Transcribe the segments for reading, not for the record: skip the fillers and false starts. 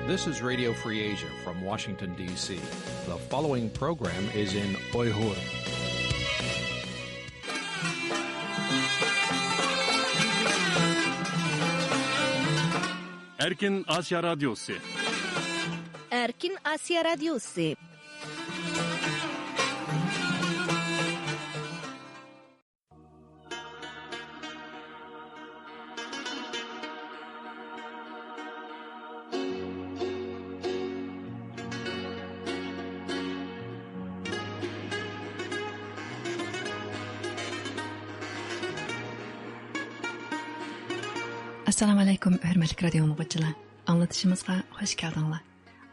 This is Radio Free Asia from Washington, D.C. The following program is in Uyghur. Erkin Asya Radyosu. Erkin Asya Radyosu. Assalamu alaykum, hörmətli radio dinləyicilər. Anlatışımızға xoş gəldіңlər.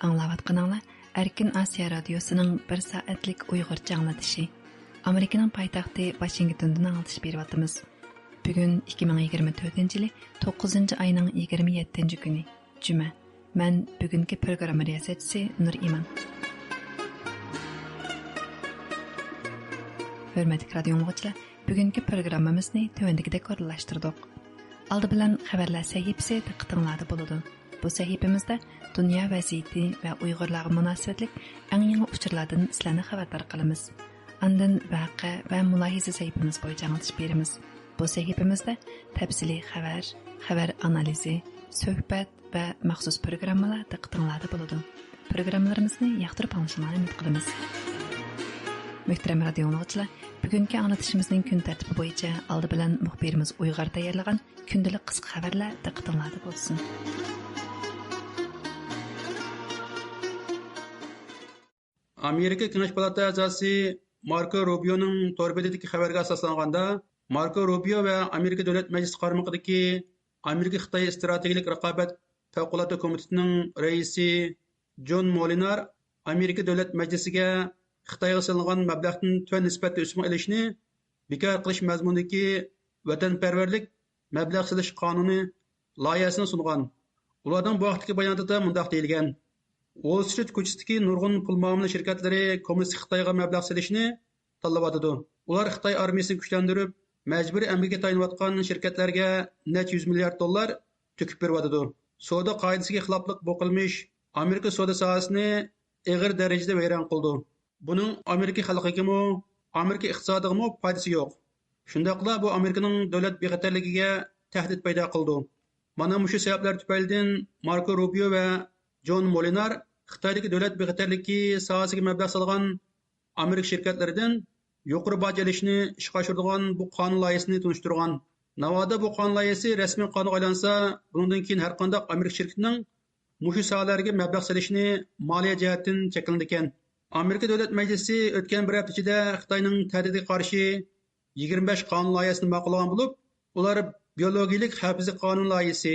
Anlayatqanlar Erkin Asiya Radiosu'nun 1 saatlik Uyghurca anlatışı. Amerikanın paytaxtı Washington'dan anlatış beriyatımız. Bugün 2024 yılı 9. ayının 27. günü. Cuma. Mən bugünkü proqram riyasətçisi Nur İman. Hörmətli radio dinləyicilər, bugünkü proqramımızı tövəndikdə qorlaşdırdıq. Aldı bilan xəbərlər səhifəsi diqqətinizdə buludu. Bu səhifəmizdə dünya vəziyyəti və Uyğurlarga münasibətlik ən yeni uçurlardan sizlərni xəbərdar qılımız. Ondan vaqe və mülahizə səhifəmiz boyunca anlatış berimiz. Bu səhifəmizdə təfsili xəbər analizi, söhbət və məxsus proqramlar diqqətinizdə buludu. Proqramlarımızı yaxtırıb anlaşılmalarını ümid qılımız. Möhtərəm radio dinləyicilər, bugünkü anlatışımızın gün tərtibi boyunca aldı bilan müxbirimiz Uyğur tayyorlagan gündəlik qısqa xəbərlər diqqətinizdə bolsun. Amerika Kengash Palata a'zosi Marco Rubio'nun torbedagi xabarga asoslanganda, Marco Rubio va Amerika Davlat Majlisi qarmog'idagi Amerika Xitoy strategik raqobat favqulodda komitetining raisi John Molinar Amerika Davlat Majlisiga Xitoyga solingan mablag'dan tuvan nisbatda o'sma ilishni bekor qilish mazmunidagi vatanparvarlik mablag' solish qonuni loyihasini sungan. Ularning bu vaqtdagi bayonotida mundaq deyilgan: Wall Street ko'chasidagi nurg'un pul muomala shirkatlari kommunistik Xitoyga mablag' solishni tanlayotdi. Ular Xitoy armiyasini kuchlantirib, majburiy amgakka tayinlayotgan shirkatlarga necha $100 milliard to'kib beryotdi. Savdo qoidasiga xiloflik bu qilmish Amerika savdo sohasini og'ir darajada vayron qildi. Buning Amerika xalqiga, Amerika iqtisodiga foydasi yo'q. Shundaqla bu Amerikaning davlat bexatarligiga tahdid paydo qildi. Mana shu sabablar tufaylidan Marco Rubio va John Molinar Xitoydagi davlat bexatarligi sohasiga mablag' solgan Amerika shirkatlaridan yuqori boj olishni ishga oshiradigan bu qonun loyihasini tunishtirgan. Navoda bu qonun loyihasi rasmiy qonunga aylansa, bundan keyin har qanday Amerika shirkatining mushu sohalarga mablag' solishni moliya jihatdan cheklanadi ekan. Amerika Davlat Majlisi o'tgan bir hafta ichida Xitoyning tahdidiga qarshi 25 qonun loyihasini ma'qullagan bo'lib, ular biologik xavfsizlik qonun loyihasi,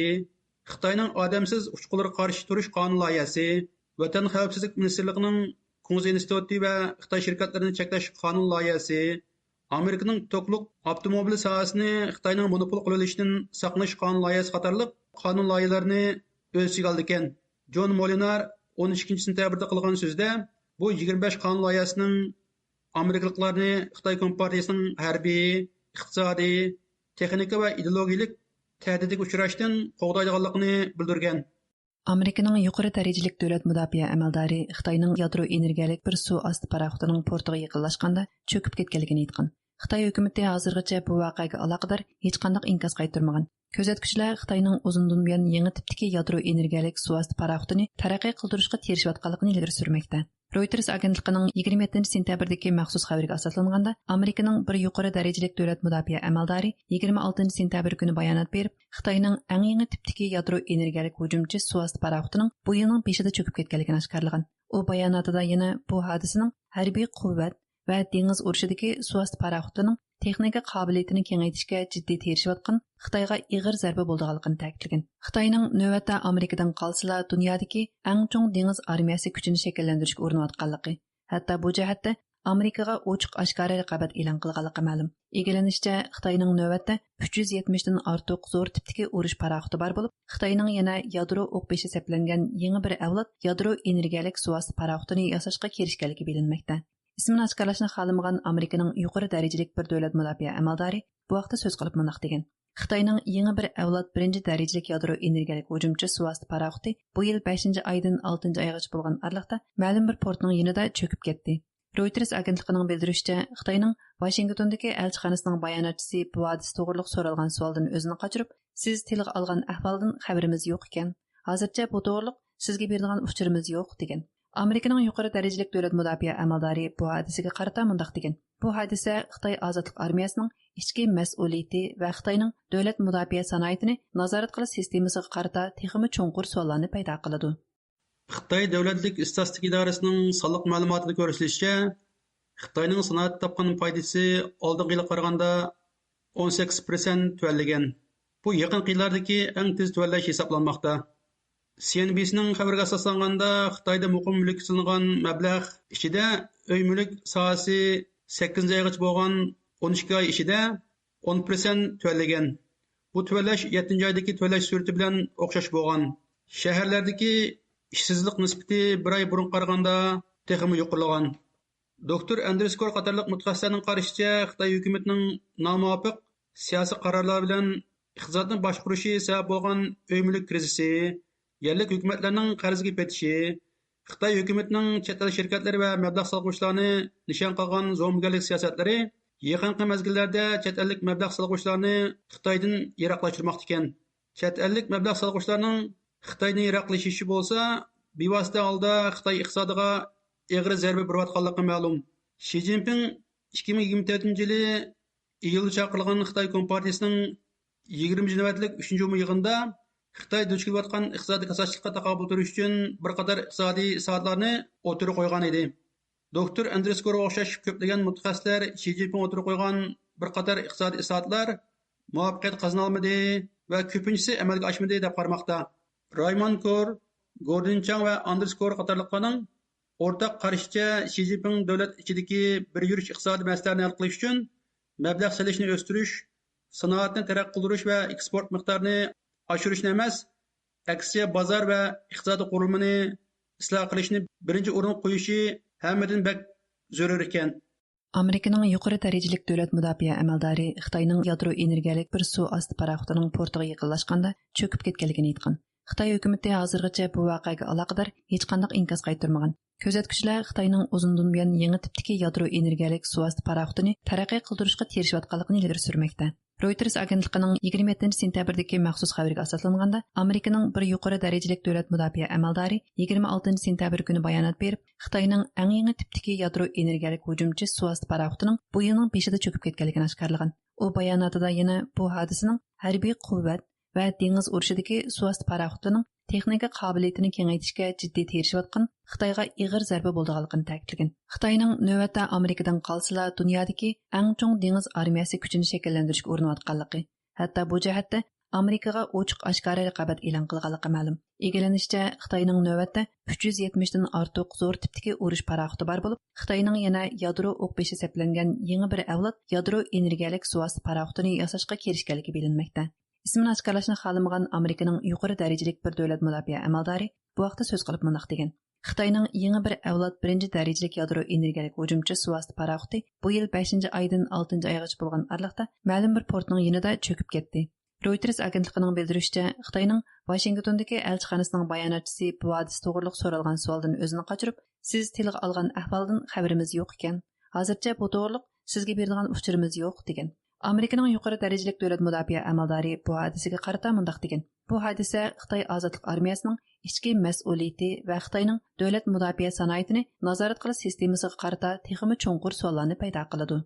Xitoyning odamsiz uchqunlarga qarshi turish qonun loyihasi, Vatan xavfsizlik ministrligining Kunz instituti va Xitoy shirkatlarini cheklash qonun loyihasi, Amerikaning to'qliq avtomobil sohasini Xitoyning monopol qilishidan saqlash qonun loyihasi qatorliq qonun loyihalarini o'z ichiga oldi ekan. John Molinar 12 sentabrda qilgan so'zda bu 25 qonun loyihasining Amerikaliklarni Xitoy Kompartiyasining harbiy, iqtisodiy, texnika va ideologik tahdidiga uchrashdan qo'g'daydiganligini bildirgan. Amerikaning yuqori darajalik davlat mudofaa amaldori Xitoyning yadro energiyalik bir suv osti paraxotining portiga yaqinlashganda cho'kib ketganligini aytgan. Xitoy hukumatı hozirgacha bu voqeaga aloqador hech qanday inkos qaytarmagan. Ko'zatuvchilar Xitoyning uzundan buyon yangi tipdagi yadro energiyalik suv osti paraxotini taraqqiy qildirishga tirishayotganligini ilgari surmoqda. Reuters agentligining 27 sentabrdagi maxsus xabariga asoslanganda, Amerikaning bir yuqori darajalik davlat mudofaa amaldori 26 sentabr kuni bayonot berib, Xitoyning eng yangi tipdagi yadro energiyalik hujumchi suv osti paraxotining bu yilning 5ida cho'kib ketganligini oshkorlagan. U bayonotida yana bu hodisaning harbiy quvvat va dengiz urushidagi suv osti paraxotining texnika qobiliyatini kengaytirishga jiddiy tirishayotgan Xitoyga ig'ir zarba bo'lganligini ta'kidlagan. Xitoyning navbatda Amerikadan qolsa dunyodagi eng chong dengiz armiyasi kuchini shakllantirishga urinayotganligi, hatto bu jihatda Amerikaga ochiq oshkora raqobat e'lon qilganligi ma'lum. Egallanishicha, Xitoyning navbatda 370 dan ortiq zo'r tipdagi urush paraxoti bor bo'lib, Xitoyning yana yadro o'q beshi saplangan yangi bir avlod yadro energiyalik suv osti paraxotini yasashga kirishganligi bilinmoqda. İsmini oshkorlashni xohlamagan Amerikaning yuqori darajalik bir davlat mudofaa amaldori bu vaqtda so'z qilib mundaq degan: Xitoyning yangi bir avlod birinchi darajalik yadro energiyalik hujumchi suvosti paraxoti bu yil 5 oydan 6 oygacha bo'lgan araliqda ma'lum bir portning yonida cho'kib ketdi. Reuters agentligining bildirishicha, Xitoyning Washingtondagi elchixonasining bayonotchisi bu hodisa to'g'riliq so'ralgan savoldan o'zini qochirib, siz tilga olgan ahvoldan xabarimiz yo'q ekan. Hozircha bu to'g'riliq sizga berilgan uchurimiz yo'q degan. Amerikaning yuqori darajalik davlat mudofaa amaldori bu hodisaga qarata mundaq degan. Bu hodisa Xitoy ozodlik armiyasining ichki mas'uliyati va Xitoyning davlat mudofaa sanoatini nazorat qilish sistemasiga qarata texmi cho'nqur savollarni paydo qiladi. Xitoy davlatlik istatistika idorasining sonliq ma'lumotida ko'rsatilishicha, Xitoyning sanoat topgan foydasi oldingi yilga qaraganda 18% tuvallagan. Bu yaqin yillardagi eng tez tuvallash hisoblanmoqda. CNBC'ning xabariga asoslanganda, Xitoyda muqim mulk silingan mablag' ichida uy mulk sohasi 8 oygacha bo'lgan 12 oy ichida 10% tuvallagan. Bu tuvallash 7 oydagi tuvallash surati bilan o'xshash bo'lgan. Shaharlardagi ishsizlik nisbati bir oy burun qaraganda texmi yuqorilagan. Doktor Andreskor qatorliq mutaxassislarning qarashicha, Xitoy hukumatining nomuvofiq siyosiy qarorlar bilan iqtisodni boshqarishi sabab bo'lgan uy mulk krizisi, yerlik hukumatlarning qarzga petishi, Xitoy hukumatining chet el shirkatlari va mablag' solg'uvchilarni nishon qilgan zo'mgarlik siyosatlari yaqinqi mezgillarda chet ellik mablag' solg'uvchilarni Xitoydan yiroqlashtirmoqda ekan. Chet ellik mablag' solg'uvchilarning Xitoyni yiroqlashishi bo'lsa, bevosita holda Xitoy iqtisodiga og'ir zarba berayotganligi ma'lum. Shi Jinping 2024-yili iyulda chaqirilgan Xitoy Kompartiyasining 20 navbatlik 3-umumiy yig'inida Xitoy duch kelayotgan iqtisodiy kasashlikqa taqobil turish uchun bir qator iqtisodiy islohotlarni o'tirib qo'ygan edi. Doktor Andreskorga o'xshash ko'plagan mutaxassislar Shi Jinping o'tirib qo'ygan bir qator iqtisodiy islohotlar muvaffaqiyat qozona olmadi va ko'pinchisi amalga oshmadi deb qaramoqda. Raymond Kor, Gordon Chang va Anders Kor qatorliqlarning o'rtaq qarashicha Shi Jinping davlat ichidagi bir yurish iqtisodiy masalalarni hal qilish uchun mablag' solishni o'stirish, sanoatni taraqqiy qildirish va eksport miqdorini oshirishni emas, aksiya bozor va iqtisodiy qurilmani isloh qilishni birinchi o'ringa qo'yishi hammadan bak zarur ekan. Amerikaning yuqori darajalik davlat mudofaa amaldori Xitoyning yadro energiyalik bir suv osti paraxotining portiga yaqinlashganda cho'kib ketganligini aytgan. Xitoy hukumati hozirgacha bu voqeaga aloqador hech qanday inkos qaytarmagan. Ko'zatkichlar Xitoyning uzundan buyon yangi tipdagi yadro energiyalik suv osti paraxotini taraqqiy qildirishga tirishayotganligini ilgari surmoqda. Reuters agentligining 27-sentabrdagi maxsus xabariga asoslanganda, Amerikaning bir yuqori darajalik davlat mudofaa amaldori 26-sentabr kuni bayonot berib, Xitoyning eng yangi tipdagi yadro energiyalik hujumchi suv osti paraxotining bu yilning beshida cho'kib ketganligini oshkorlagan. U bayonotida yana bu hodisaning harbiy quvvat va dengiz urushidagi suv osti paraxotining texnika qobiliyatini kengaytirishga jiddiy tirishayotgan Xitoyga ig'ir zarba bo'lganligini ta'kidlagan. Xitoyning navbatda Amerikadan qolsala dunyodagi eng chong dengiz armiyasi kuchini shakllantirishga urinayotganligi, hatto bu jihatda Amerikaga ochiq oshkora raqobat e'lon qilganligi ma'lum. Egallanishicha, Xitoyning navbatda 370 dan ortiq zo'r tipdagi urush paraxoti bor bo'lib, Xitoyning yana yadro o'q-beshi seplangan yangi bir avlod yadro energiyalik suv osti paraxotini yasashga kirishganligi bilinmoqda. İsmini oshkorlashni xohlamagan Amerikaning yuqori darajalik bir davlat mudofaa amaldori bu vaqtda so'z qilib mundaq degan. Xitoyning yangi bir avlod birinchi darajalik yadro energiyalik hujumchi suv osti paraxoti bu yil 5 oydan 6 oygacha bo'lgan araliqda ma'lum bir portning yonida cho'kib ketdi. Reuters agentligining bildirishicha, Xitoyning Washingtondagi elchixonasining bayonotchisi bu hodisa to'g'riliq so'ralgan savoldan o'zini qochirib, siz tilga olgan ahvoldan xabarimiz yo'q ekan. Hozircha bu to'g'riliq sizga berilgan uchurimiz yo'q degan. Amerikaning yuqori darajalik davlat mudofaa amaldori bu hodisaga qarata mundaq degan. Bu hodisa Xitoy ozodlik armiyasining ichki mas'uliyati va Xitoyning davlat mudofaa sanoatini nazorat qilish sistemasiga qarata texmi cho'nqur savollarni paydo qiladi.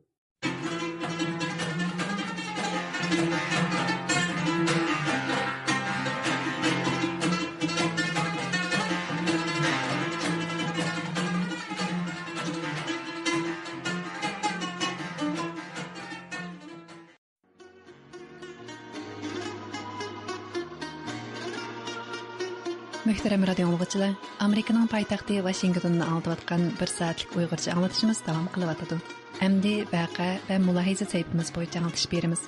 Muhtaram radio dinləyicilər, Amerikanın paytaxtı Washingtonda anlatılan bir saatlik Uyğurca anlatışımız davam qılıbatadı. Əmdi vaqe və mülahiza səhifimiz boyunca anlatış berimiz.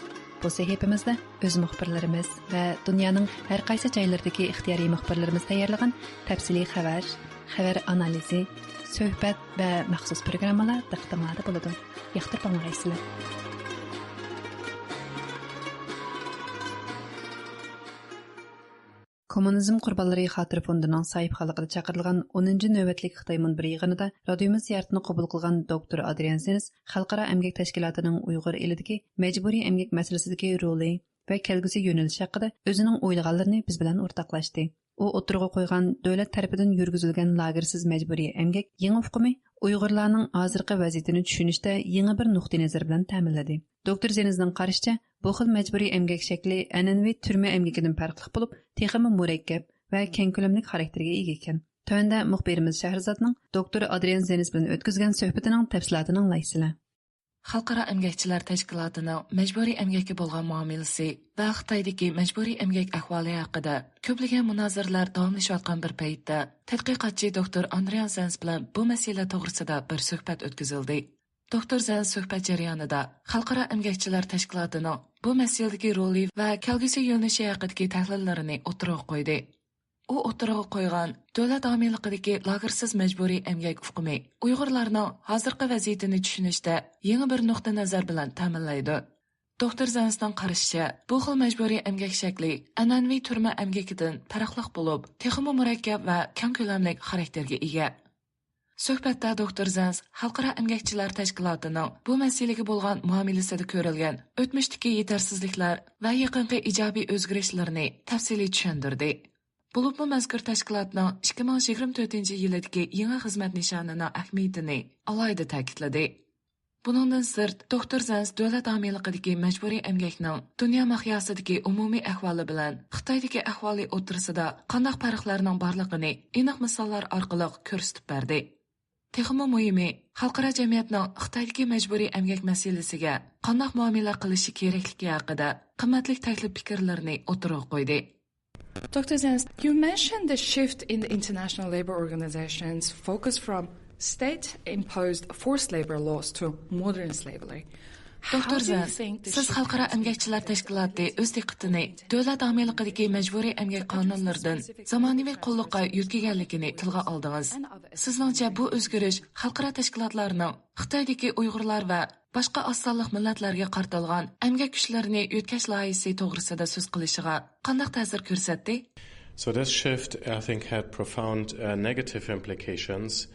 Bu səhifimizdə öz müxbirlərimiz və dünyanın hər qaysı joylarındakı ixtiyari müxbirlərimiz tayyorlagan təfsili xəbər analizi, söhbət və məxsus proqrammalar diqqətinizdə bo'ladi. Yaxtırib anlayırsınızlar. Kommunizm Qurbanlari Xotira fondining sahifxonligida chaqirilgan 10-ci növbətlik Xitoy munbiri yig'inida radiomiz ziyoratini qabul qilgan doktor Adrian Senes Xalqaro əmgək təşkilatının Uyg'ur elidagi majburiy əmgək masalasidagi roli va kelgusi yo'nalish haqida o'zining o'ylaganlarini biz bilan o'rtoqlashdi. U o'tirg'a qo'ygan davlat tarafidan yurgizilgan lagersiz majburiy əmgək yangi hukmi Uyg'urlarning hozirgi vaziyatini tushunishda yangi bir nuqtai nazar bilan ta'minladi. Doktor Zenizning qarashicha, bu xil majburiy əmgək shakli an'anaviy turma əmgəkidan farqli bo'lib, texmi murakkab va keng ko'lamli xarakterga ega ekan. Tövəndə muxbirimiz Shahrizodning doktor Adrian Zeniz bilan o'tkazgan suhbatining tafsilotini anglaysizlar. Xalqaro əmgəkçilər təşkilatının məcburi əmgəkə bolğan muamilisi və Xitoydagi məcburi əmgək əhvalı haqida köplügən münazirələr davamlaşıyotgan bir paytda tədqiqatçı doktor Adrian Zeniz bilan bu məsələ toğrusida bir söhbət ötküzildi. Doktor Zeniz söhbət jarayonida Xalqaro əmgəkçilər təşkilatının bu məsəledəki roli və kelgusi yo'nalishi haqidagi tahlillerini o'tirg'a qo'ydi. U o'tirg'a qo'ygan davlat homiyligidagi lagersiz majburiy əmgək hukmi Uyg'urlarning hozirgi vaziyatini tushunishda yangi bir nuqta nazar bilan ta'minlaydi. Doktor Zanizning qarashicha, bu xil majburiy əmgək shakli an'anaviy turma əmgəkidan farqli bo'lib, texmi murakkab va keng ko'lamli xarakterga ega. Suhbatda doktor Zaniz Xalqaro əmgəkçilər təşkilatının bu məsələyə bo'lgan muomalasida ko'rilgan o'tmishdagi yetarsizliklar va yaqinqi ijobiy o'zgarishlarni tafsiliy tushuntirdi. Bulublu mazkur təşkilatның 2024-yildagi yangi xizmat nishonining ahamiyatini alohida ta'kidladi. Buningdan sirt, doktor Zaniz davlat homiyligidagi majburiy əmgəkning dunyo miqyosidagi umumiy ahvoli bilan Xitoydagi ahvoli o'rtasida qanday farqlarning borligini aniq misollar orqali ko'rsatib berdi. Texmi muhimi, xalqaro jamiyatning Xitoydagi majburiy əmgək masalasiga qanday muomala qilishi kerakligi haqida qimmatli taklif fikrlarni o'tirg'a qo'ydi. Dr. Zens, you mentioned the shift in the international labor organizations focus from state-imposed forced labor laws to modern slavery. Doktor Zens, siz Xalqaro əmgəkçilər təşkilatı öz diqqətini davlat homiyligidagi majburiy əmgək qonunlaridan zamonaviy qulluqqa yetkiganligini tilga aldingiz. Sizningcha bu o'zgarish xalqaro tashkilotlarning Xitoydagi Uyg'urlar va boshqa oz sonli millatlarga qartalgan əmgək kuchlarini o'tkazish loyihasi to'g'risida so'z qilishiga qanday ta'sir ko'rsatdi? So this shift, I think, had profound negative implications,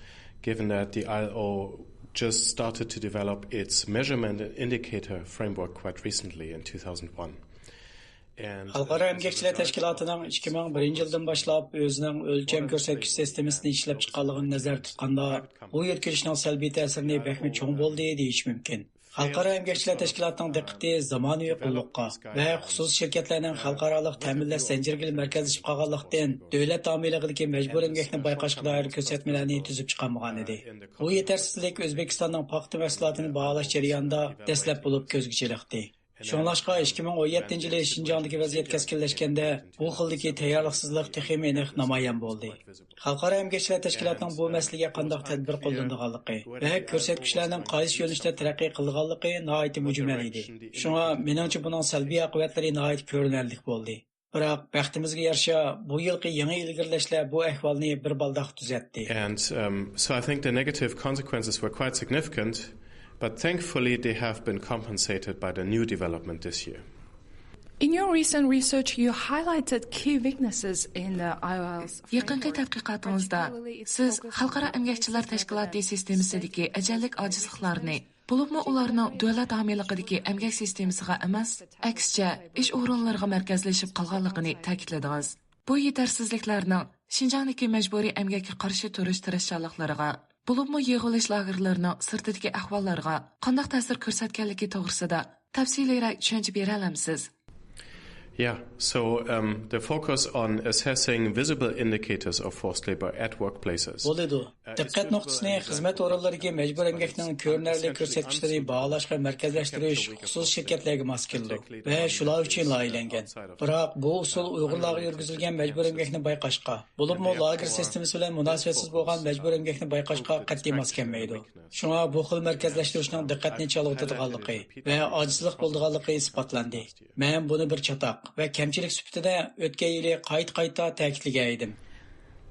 given that the ILO just started to develop its measurement and indicator framework quite recently in 2001. Xalqaro əmgəkçilər təşkilatının 2001 yıldan başlap özünün ölçəm göstərgüç sistemini işləp çıxanlığını nəzərdə tutqanda bu yetkinliklərin səlbi təsirini bəkmi çoğ boldu deyiş mümkün. Xalqaro əmgəkçilər təşkilatının diqqəti zamanıvi qulluqqa və xüsusi şirkətlərin xalqaralıq təminləş zəncirgili mərkəzləşib qalğanlıqdan dövlət homiyligidagi məcbur əmgəkni bayqashqa dair göstərmələrini tüzüb çıxarmagan idi. Bu yetersizlik Özbekistanның paxta məhsulotini bahalash jarayonida dastlab bo'lib ko'zga chiliqdi. Şunlaşqa 2017 yılı Şinjandagi vaziyat keskinleşkende bu xildagi tayyorliqsizlik texmi aniq namoyon bo'ldi. Xalqaro əmgəkçilər təşkilatının bu məsələyə qandaq tədbir qo'llanganligi və ko'rsatkichlarning qaysi yo'nalishda taraqqiy qilganligi nihoyat mujmal idi. Shunga meningcha buning salbiy oqibatlari nihoyat ko'rinarli bo'ldi. Biroq baxtimizga yarasha bu yilgi yangi ilgirlashlar bu ahvolni bir baldoq tuzatdi. And so I think the negative consequences were quite significant. But thankfully, they have been compensated by the new development this year. In your recent research, you highlighted key weaknesses in the IOL's. Yaqinqi tadqiqotingizda siz Xalqaro əmgəkçilər təşkilatı sistemisidagi ajallik ojizliklarni, bo'libmi ularning davlat homiyligidagi əmgək sistemasiga emas, aksicha ish o'rinlariga markazlashib qolganligini ta'kidladingiz. Bu yetarsizliklarning Şinjandagi majburiy əmgakka qarshi turish tirishchanliklariga bo'libmi yig'ilish lagerlarining sirtidagi ahvollarga qanday ta'sir ko'rsatganligi to'g'risida tafsiliyroq tushuncha bera olamsiz? Yeah, so the focus on assessing visible indicators of forced labor at workplaces. Bo'ladi. Diqqat nuqtasini xizmat o'rinlariga majbur əmgəkning ko'rinarli ko'rsatkichlarini baholashga markazlashtirish xusus shirkatlarga mos keldi va shular uchun loyihalangan. Biroq bu usul Uyg'urlarga yurgizilgan majbur əmgəkni bayqashga, bo'libmi lager sistemasi bilan munosabatsiz bo'lgan majbur əmgəkni bayqashga qat'iy mos kelmaydi. Shunga bu xil markazlashtirishning diqqatni chalg'itadiganligi va ojizlik bo'lganligi isbotlandi. Men buni bir chatoq ve kemçilik sübtide ötken yılı qayta ta'kidlagan edim.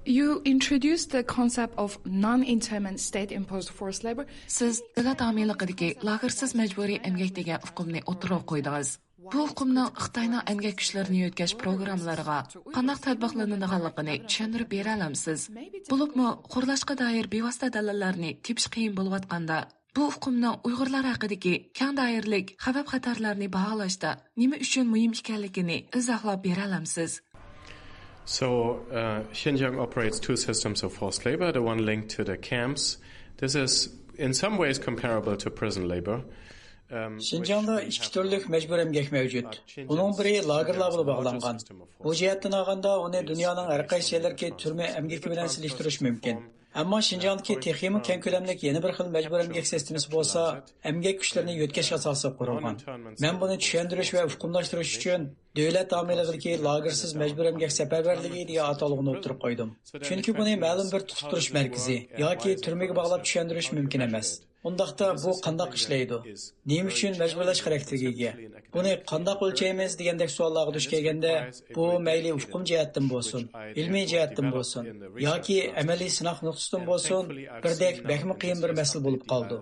You introduced the concept of non-internment state-imposed forced labor. Siz davlat homiyligidagi lagersiz majburiy əmgək degan hukmni o'tirg'a qo'ydingiz. Bu hukumning Xitoyning emgak kuchlarini yetkash programmalariga qanday tatbiqlanadiganligini tushuntirib bera olamsiz? Bo'libmi, qurilishga doir bevosita dalillarni tepish qiyin bo'layotganda, bu hukumning Uyg'urlar haqidagi keng doirlik xavf-xatarlarni baholashda nima uchun muhim ekanligini izohlab bera olamsiz? So, Xinjiang operates two systems of forced labor, the one linked to the camps. This is in some ways comparable to prison labor. Şinjan'da iki türlük mecbur emgek mevcut. Bunun biri lagerlar bulup bağlanğan. Bu cihetden ağanda onu dünyanın her qaysi yerlerki türme emgeki bilen siliştiriş mümkün. Ama Şinjan'daki teximi keng kölemlik yeni bir xil mecbur emgek sistemisi bolsa, emgek güçlerini yötkeş asası kurulğan. Men bunu düşendiriş ve hukumlaştırış için devlet ameliğindeki lagersiz mecbur emgek seferberliği diye atalığını oturup koydum. Çünkü bunu ma'lum bir tutup turuş merkezi yoki türmege bağlap düşendiriş mümkün emas. Undaqda bu qandaq ishlaydi? Nima uchun majburlash xarakteriga ega? Buni qandaq o'lchaymiz degandek savollarga duch kelganda, bu mayli hukum jihatdan bo'lsin, ilmiy jihatdan bo'lsin yoki amaliy sinov nuqtasidan bo'lsin, birdek bakmi qiyin bir masala bo'lib qoldi.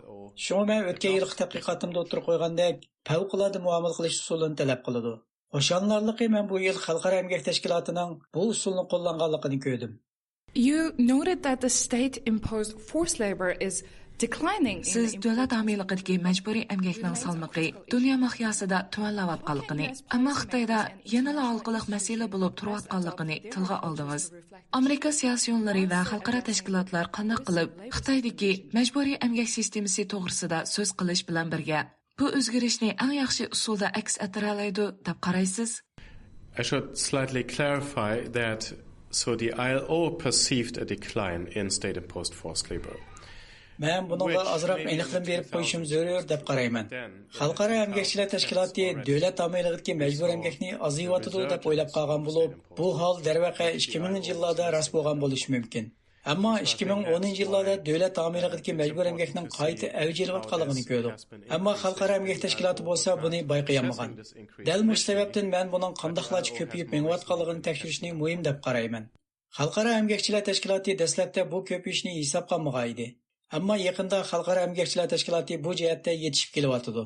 Shunga men o'tgan yilgi tadqiqotimda o'tirib qo'ygandek, favqulodda muomala qilish usulini talab qiladi. O'shanlarligi men bu yil Xalqaro emgak tashkilotining bu usulni qo'llanganligini ko'rdim. You noted that the state-imposed forced labor is declining. Siz davlat ameliqidagi majburiy emgakning salmoqi dunyo miqyosida tuvanlayotganligini, ammo Xitoyda yanada olqiliq masala bo'lib turayotganligini tilga oldingiz. Amerika siyosiyonlari va xalqaro tashkilotlar qanday qilib Xitoydagi majburiy emgak sistemasi to'g'risida so'z qilish bilan birga bu o'zgarishni eng yaxshi usulda aks ettira oladi deb qaraysiz? I should slightly clarify that so the ILO perceived a decline in state-imposed forced labor. Men bunga azroq aniqlik berib qo'yishim zarur deb qarayman. Xalqaro emgakchilar tashkiloti davlat ameliqidagi majbur emgakni aziyotidi deb o'ylab qolgan bo'lib, bu hol darvaqa 2000-yillarda rast bo'lgan bo'lishi mumkin. Ammo 2010-yillarda davlat ameliqidagi majbur emgakning qayta avjilayotganligini ko'rdik. Ammo xalqaro emgak tashkiloti bo'lsa buni bayqayolmagan. Dal mush sababdan men buning qandoqlarcha ko'payib mengayotganligini tekshirishni muhim deb qarayman. Xalqaro emgakchilar tashkiloti dastlabda bu ko'payishni hisobga olmagan edi. Ammo yaqinda Xalqaro emgakchilar tashkiloti bu jihatda yetishib kelyapti.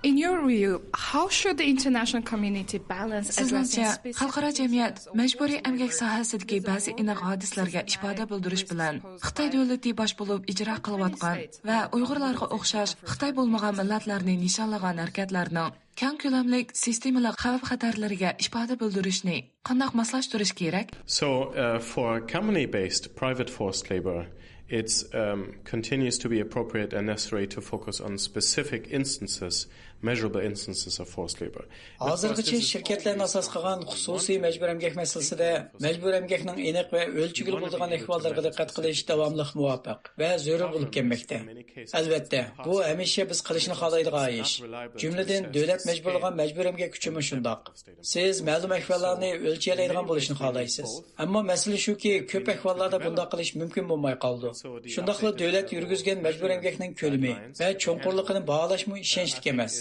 In your view, how should the international community balance addressing xalqaro jamiyat majburiy emgak sohasidagi ba'zi aniq hodislarga ifoda bildirish bilan Xitoy davlati bosh bo'lib ijro qilayotgan va Uyg'urlarga o'xshash Xitoy bo'lmagan millatlarni nishonlagan harakatlarning keng ko'lamlik sistemalar xavf-xatarlariga ifoda bildirishni qanday moslashtirish kerak? So, for company-based private forced labor, it continues to be appropriate and necessary to focus on specific instances, measurable instances of forced labor. Hozirgacha shirkatlarning asos qilgan xususiy majbur emgak masalasida majbur emgakning aniq va o'lchigil bo'lgan ahvollarga diqqat qilish davomli muvofiq va zarur bo'lib kelmoqda. Albatta, bu hamisha biz qilishni xohlaydigan ish. Jumladan, davlat majburlagan majbur emgak kuchimi shundoq. Siz ma'lum ahvollarni o'lchay bo'lishni xohlaysiz. Ammo masala shuki, ko'p ahvollarda bunday qilish mumkin bo'lmay qoldi. Shundaqla davlat yurgizgan majbur emgakning ko'lami va cho'nqurligini baholashmi ishonchli emas.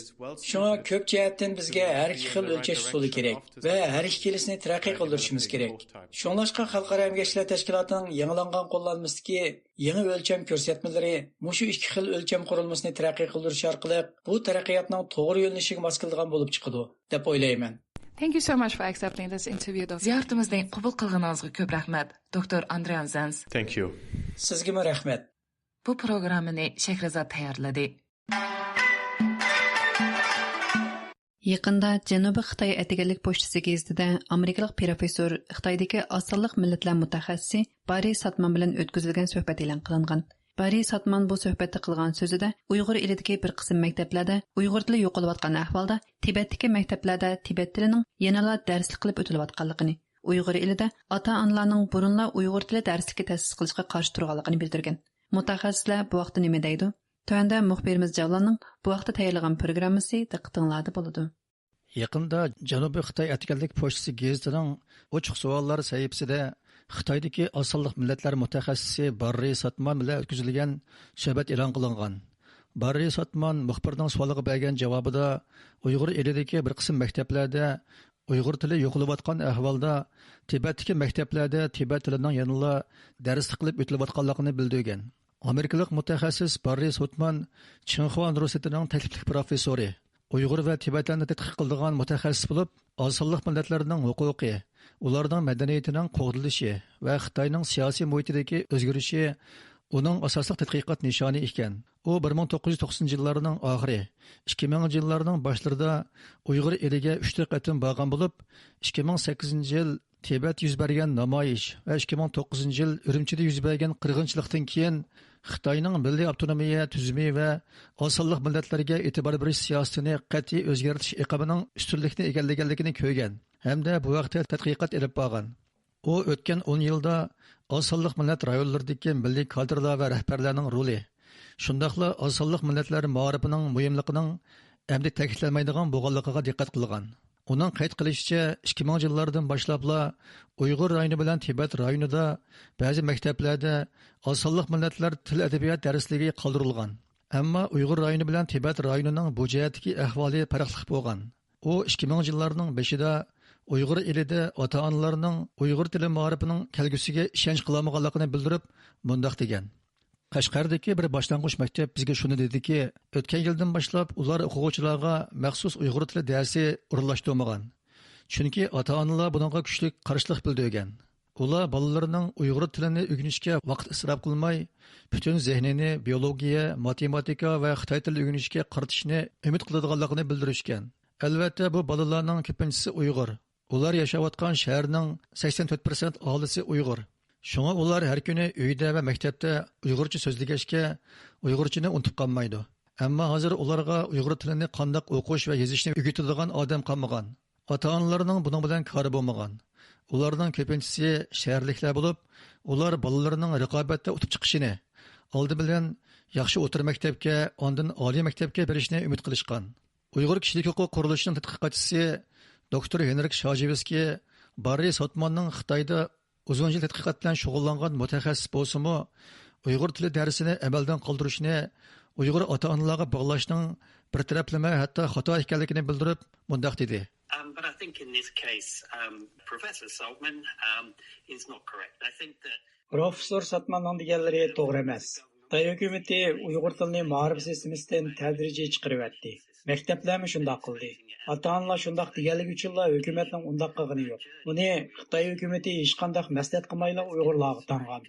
Shunga ko'p jihatdan bizga har ikki xil o'lchash usuli kerak va har ikkilisini taraqqiy qildirishimiz kerak. Shunlashqa Xalqaro emgakchilar tashkilotining yangilangan qo'llanmasidagi yangi o'lcham ko'rsatmalari mushu ikki xil o'lcham qurilmasini taraqqiy qildirish orqali bu taraqqiyotning to'g'ri yo'nalishiga mos keladigan bo'lib chiqadi deb o'ylayman. Thank you so much for accepting this interview, Dr. Ziyoratimizni qabul qilganingizga ko'p rahmat, Dr. Andrian Zens. Thank you. Sizga rahmat. Bu programmani Shahrazod tayyorladi. Yaqında Janubiy Xitoy atiganlik pochtasi gazetida amerikalik professor Xitoydagi osonlik millatlar mutaxassisi Barry Satman bilan o'tkazilgan suhbat e'lon qilingan. Barry Satman bu suhbatda qilgan so'zida Uyg'ur elidagi bir qism maktablarda Uyg'ur tili yo'qolayotgan ahvolda Tibetdagi maktablarda Tibet tilining yanada darslik qilib o'tilayotganligini, Uyg'ur elida ota-onalarning burunla Uyg'ur tili darsligi ta'sis qilishga qarshi turganligini bildirgan. Mutaxassislar bu vaqtda nima deydi? Tövəndə müxbirimiz Cavlanның bu vaqtda tayyorlagan programmasi diqqətinizdə болады. Yaqında Janubiy Xitoy atiganlik pochtasi gazetining ochiq savollar sahifasida Xitoydagi osonlik millatlar mutaxassisi Barry Satman bilan o'tkazilgan suhbat e'lon qilingan. Barry Satman muxbirning savoliga bergan javobida Uyg'ur elidagi bir qism maktablarda Uyg'ur tili yo'qolayotgan ahvolda Tibetdagi maktablarda Tibet tilining yanada darslik qilib o'tilayotganligini bildirgan. Amerikalik mutaxassis Barry Satman Tsinghua universitetining taklifli professori, Uyg'ur va Tibetanni tadqiq qiladigan mutaxassis bo'lib, oz sonliq millatlarning huquqi, ularning madaniyatining qo'g'dilishi va Xitoyning siyosiy muhitidagi o'zgarishi uning asosli tadqiqot nishoni ekan. U 1990-yillarning oxiri, 2000-yillarning boshlarida Uyg'ur eliga 3 qatim borgan bo'lib, 2008-yil Tibet yuz bergan namoyish va 2009-yil Urumchida yuz bergan qirg'inchilikdan keyin Xitoyning milliy avtonomiya tuzumi va oz sonliq millatlarga e'tibor berish siyosatini qat'iy o'zgartirish iqobining ustunlikni egallaganligini ko'rgan hamda bu vaqtda tadqiqot olib borgan. U o'tgan 10 yilda oz sonliq millat rayonlaridagi milliy kadrlar va rahbarlarning roli, shundaqla oz sonliq millatlar ma'rifining muhimligining endi ta'kidlanmaydigan bo'lganligiga diqqat qilgan. Uning qayd qilishicha, 2000-yillardan boshlabla Uyg'ur rayoni bilan Tibet rayonida ba'zi maktablarda oz sonliq millatlar til adabiyot darsligi qoldirilgan. Ammo Uyg'ur rayoni bilan Tibet rayonining bu jihatdagi ahvoli farqli bo'lgan. U 2000-yillarning boshida Uyg'ur elida ota-onalarning Uyg'ur tili ma'rifining kelgusiga ishonch qilmaganligini bildirib, mundaq degan. Qashqardagi bir boshlang'ich maktab bizga shuni dediki, o'tgan yildan boshlab ular o'quvchilarga maxsus Uyg'ur tili darsi o'rinlashtirmagan. Chunki ota-onalar bunga kuchli qarshilik bildirgan. Ular bolalarining Uyg'ur tilini o'rganishga vaqt isrof qilmay, butun zehnini biologiya, matematika va Xitoy tilini o'rganishga qaratishni umid qiladiganligini bildirishgan. Albatta bu bolalarning ko'pinchisi Uyg'ur. Ular yashayotgan shaharning 84% aholisi Uyg'ur. Şuna ular her kuni uyda va maktabda Uyg'urcha so'zlagashga Uyg'urchani unutib qolmaydi. Ammo hozir ularga Uyg'ur tilini qanday o'qish va yozishni o'rgatadigan odam qolmagan. Ota-onalarning buning bilan kori bo'lmagan. Ularning ko'pinchisi shaharliklar bo'lib, ular bolalarining raqobatda o'tib chiqishini, oldi bilan yaxshi o'tir maktabga, ondan oliy maktabga berishni umid qilishgan. Uyg'ur kishilik huquq qurilishining tadqiqotchisi doktor Henrik Shajevskiy Barry Sotmanning Xitoyda uzun yil tadqiqot bilan shug'ullangan mutaxassis bo'lsa-mu, Uyg'ur tili darsini amaldan qoldirishni Uyg'ur ota-onalarga bog'lashning bir taraflama hatto xato ekanligini bildirib, mundaq dedi. But I think in this case, Professor Saltman is not correct. I think that Professor Saltmanning deganlari to'g'ri emas. Xitoy hukumati Uyg'ur tilini ma'rif sistemasidan tadrijiy chiqaryapti. Maktablarmi shunday qildi. Ota-onalar shunday deganligi uchun hukumatning unday qilgani yo'q. Buni Xitoy hukumati hech qanday maslahat qilmayla Uyg'urlarga tangan.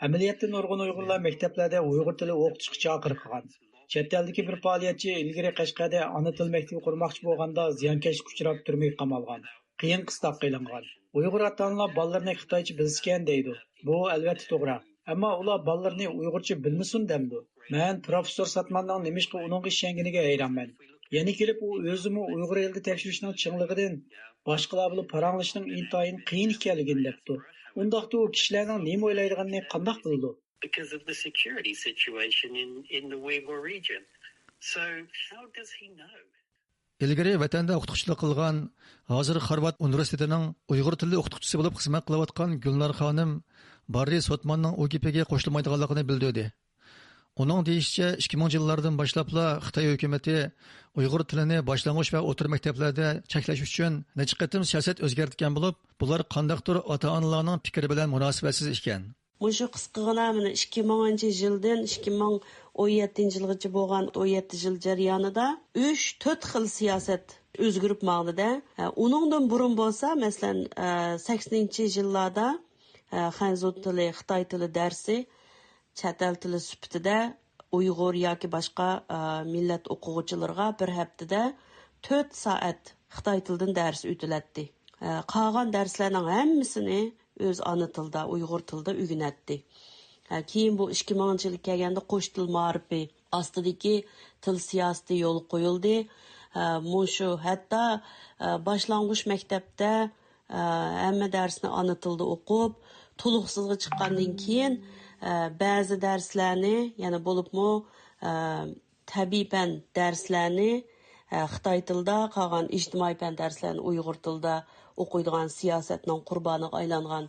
Amaliyotda nurg'un Uyg'urlar maktablarda Uyg'ur tili o'qitishga chaqir qilgan. Chet eldagi bir faoliyatchi ilgari Qashqarda ona til maktabi qurmoqchi bo'lganda ziyonkashlikka uchrab turmay qamalgan. Qiyin qistoq qilingan. Uyg'ur ota-onalar bolalarini Xitoycha bilsgan deydi. Bu albatta to'g'ri. Ammo ular bolalarini Uyg'urcha bilmasin demdi. Men professor Satmanning nimishqa uningga ishonginiga hayronman. Yana kelib u o'zimi Uyg'ur elida tekshirishning chinligidan boshqalar bilan paranglashning intoyin qiyin ekanligini debdi. Undaqda u kishilarning nima o'ylaydiganini qanday bildi? Because of the security situation in the Uyghur region. So how does he know? Ilgari vatanda o'qituvchilik qilgan, hozir Harvard universitetining Uyg'ur tili o'qituvchisi bo'lib xizmat qilayotgan Gulnar xonim Barry Sotmanning u gapiga qo'shilmaydiganligini bildirdi. Uning deyishicha 2000-yillardan boshlabla Xitoy hukumatı Uyg'ur tilini boshlang'ich va o'rta maktablarda cheklash uchun necha qatim siyosat o'zgartirgan bo'lib, bular qandaqdir ota-onalarning fikri bilan munosabatsiz ekan. Mushu qisqagina 2000-yildan 2017-yilgacha bo'lgan 17 yil jarayonida 3-4 xil siyosat o'zgarib maqdida. Uningdan burun bo'lsa, masalan, 80-yillarda Xanzu tili, Xitoy tili darsi chet el tili sifatida Uyg'ur yoki boshqa millat o'quvchilariga bir haftada 4 soat Xitoy tilidan dars o'tiladi. Qolgan darslarning hammasini o'z ona tilida, Uyg'ur tilida o'rganadi. Keyin bu 2000-yilga kelganda qo'sh til ma'rifi ostidagi til siyosati yo'l qo'yildi. Mushu hatto boshlang'ich maktabda hamma darsni ona tilida o'qib, to'liqsizga chiqqandan keyin ba'zi darslarni, ya'ni bo'libmi tabiiy fan darslarni Xitoy tilida, qolgan ijtimoiy fan darslarni Uyg'ur tilida o'qiydigan siyosatning qurboniga aylangan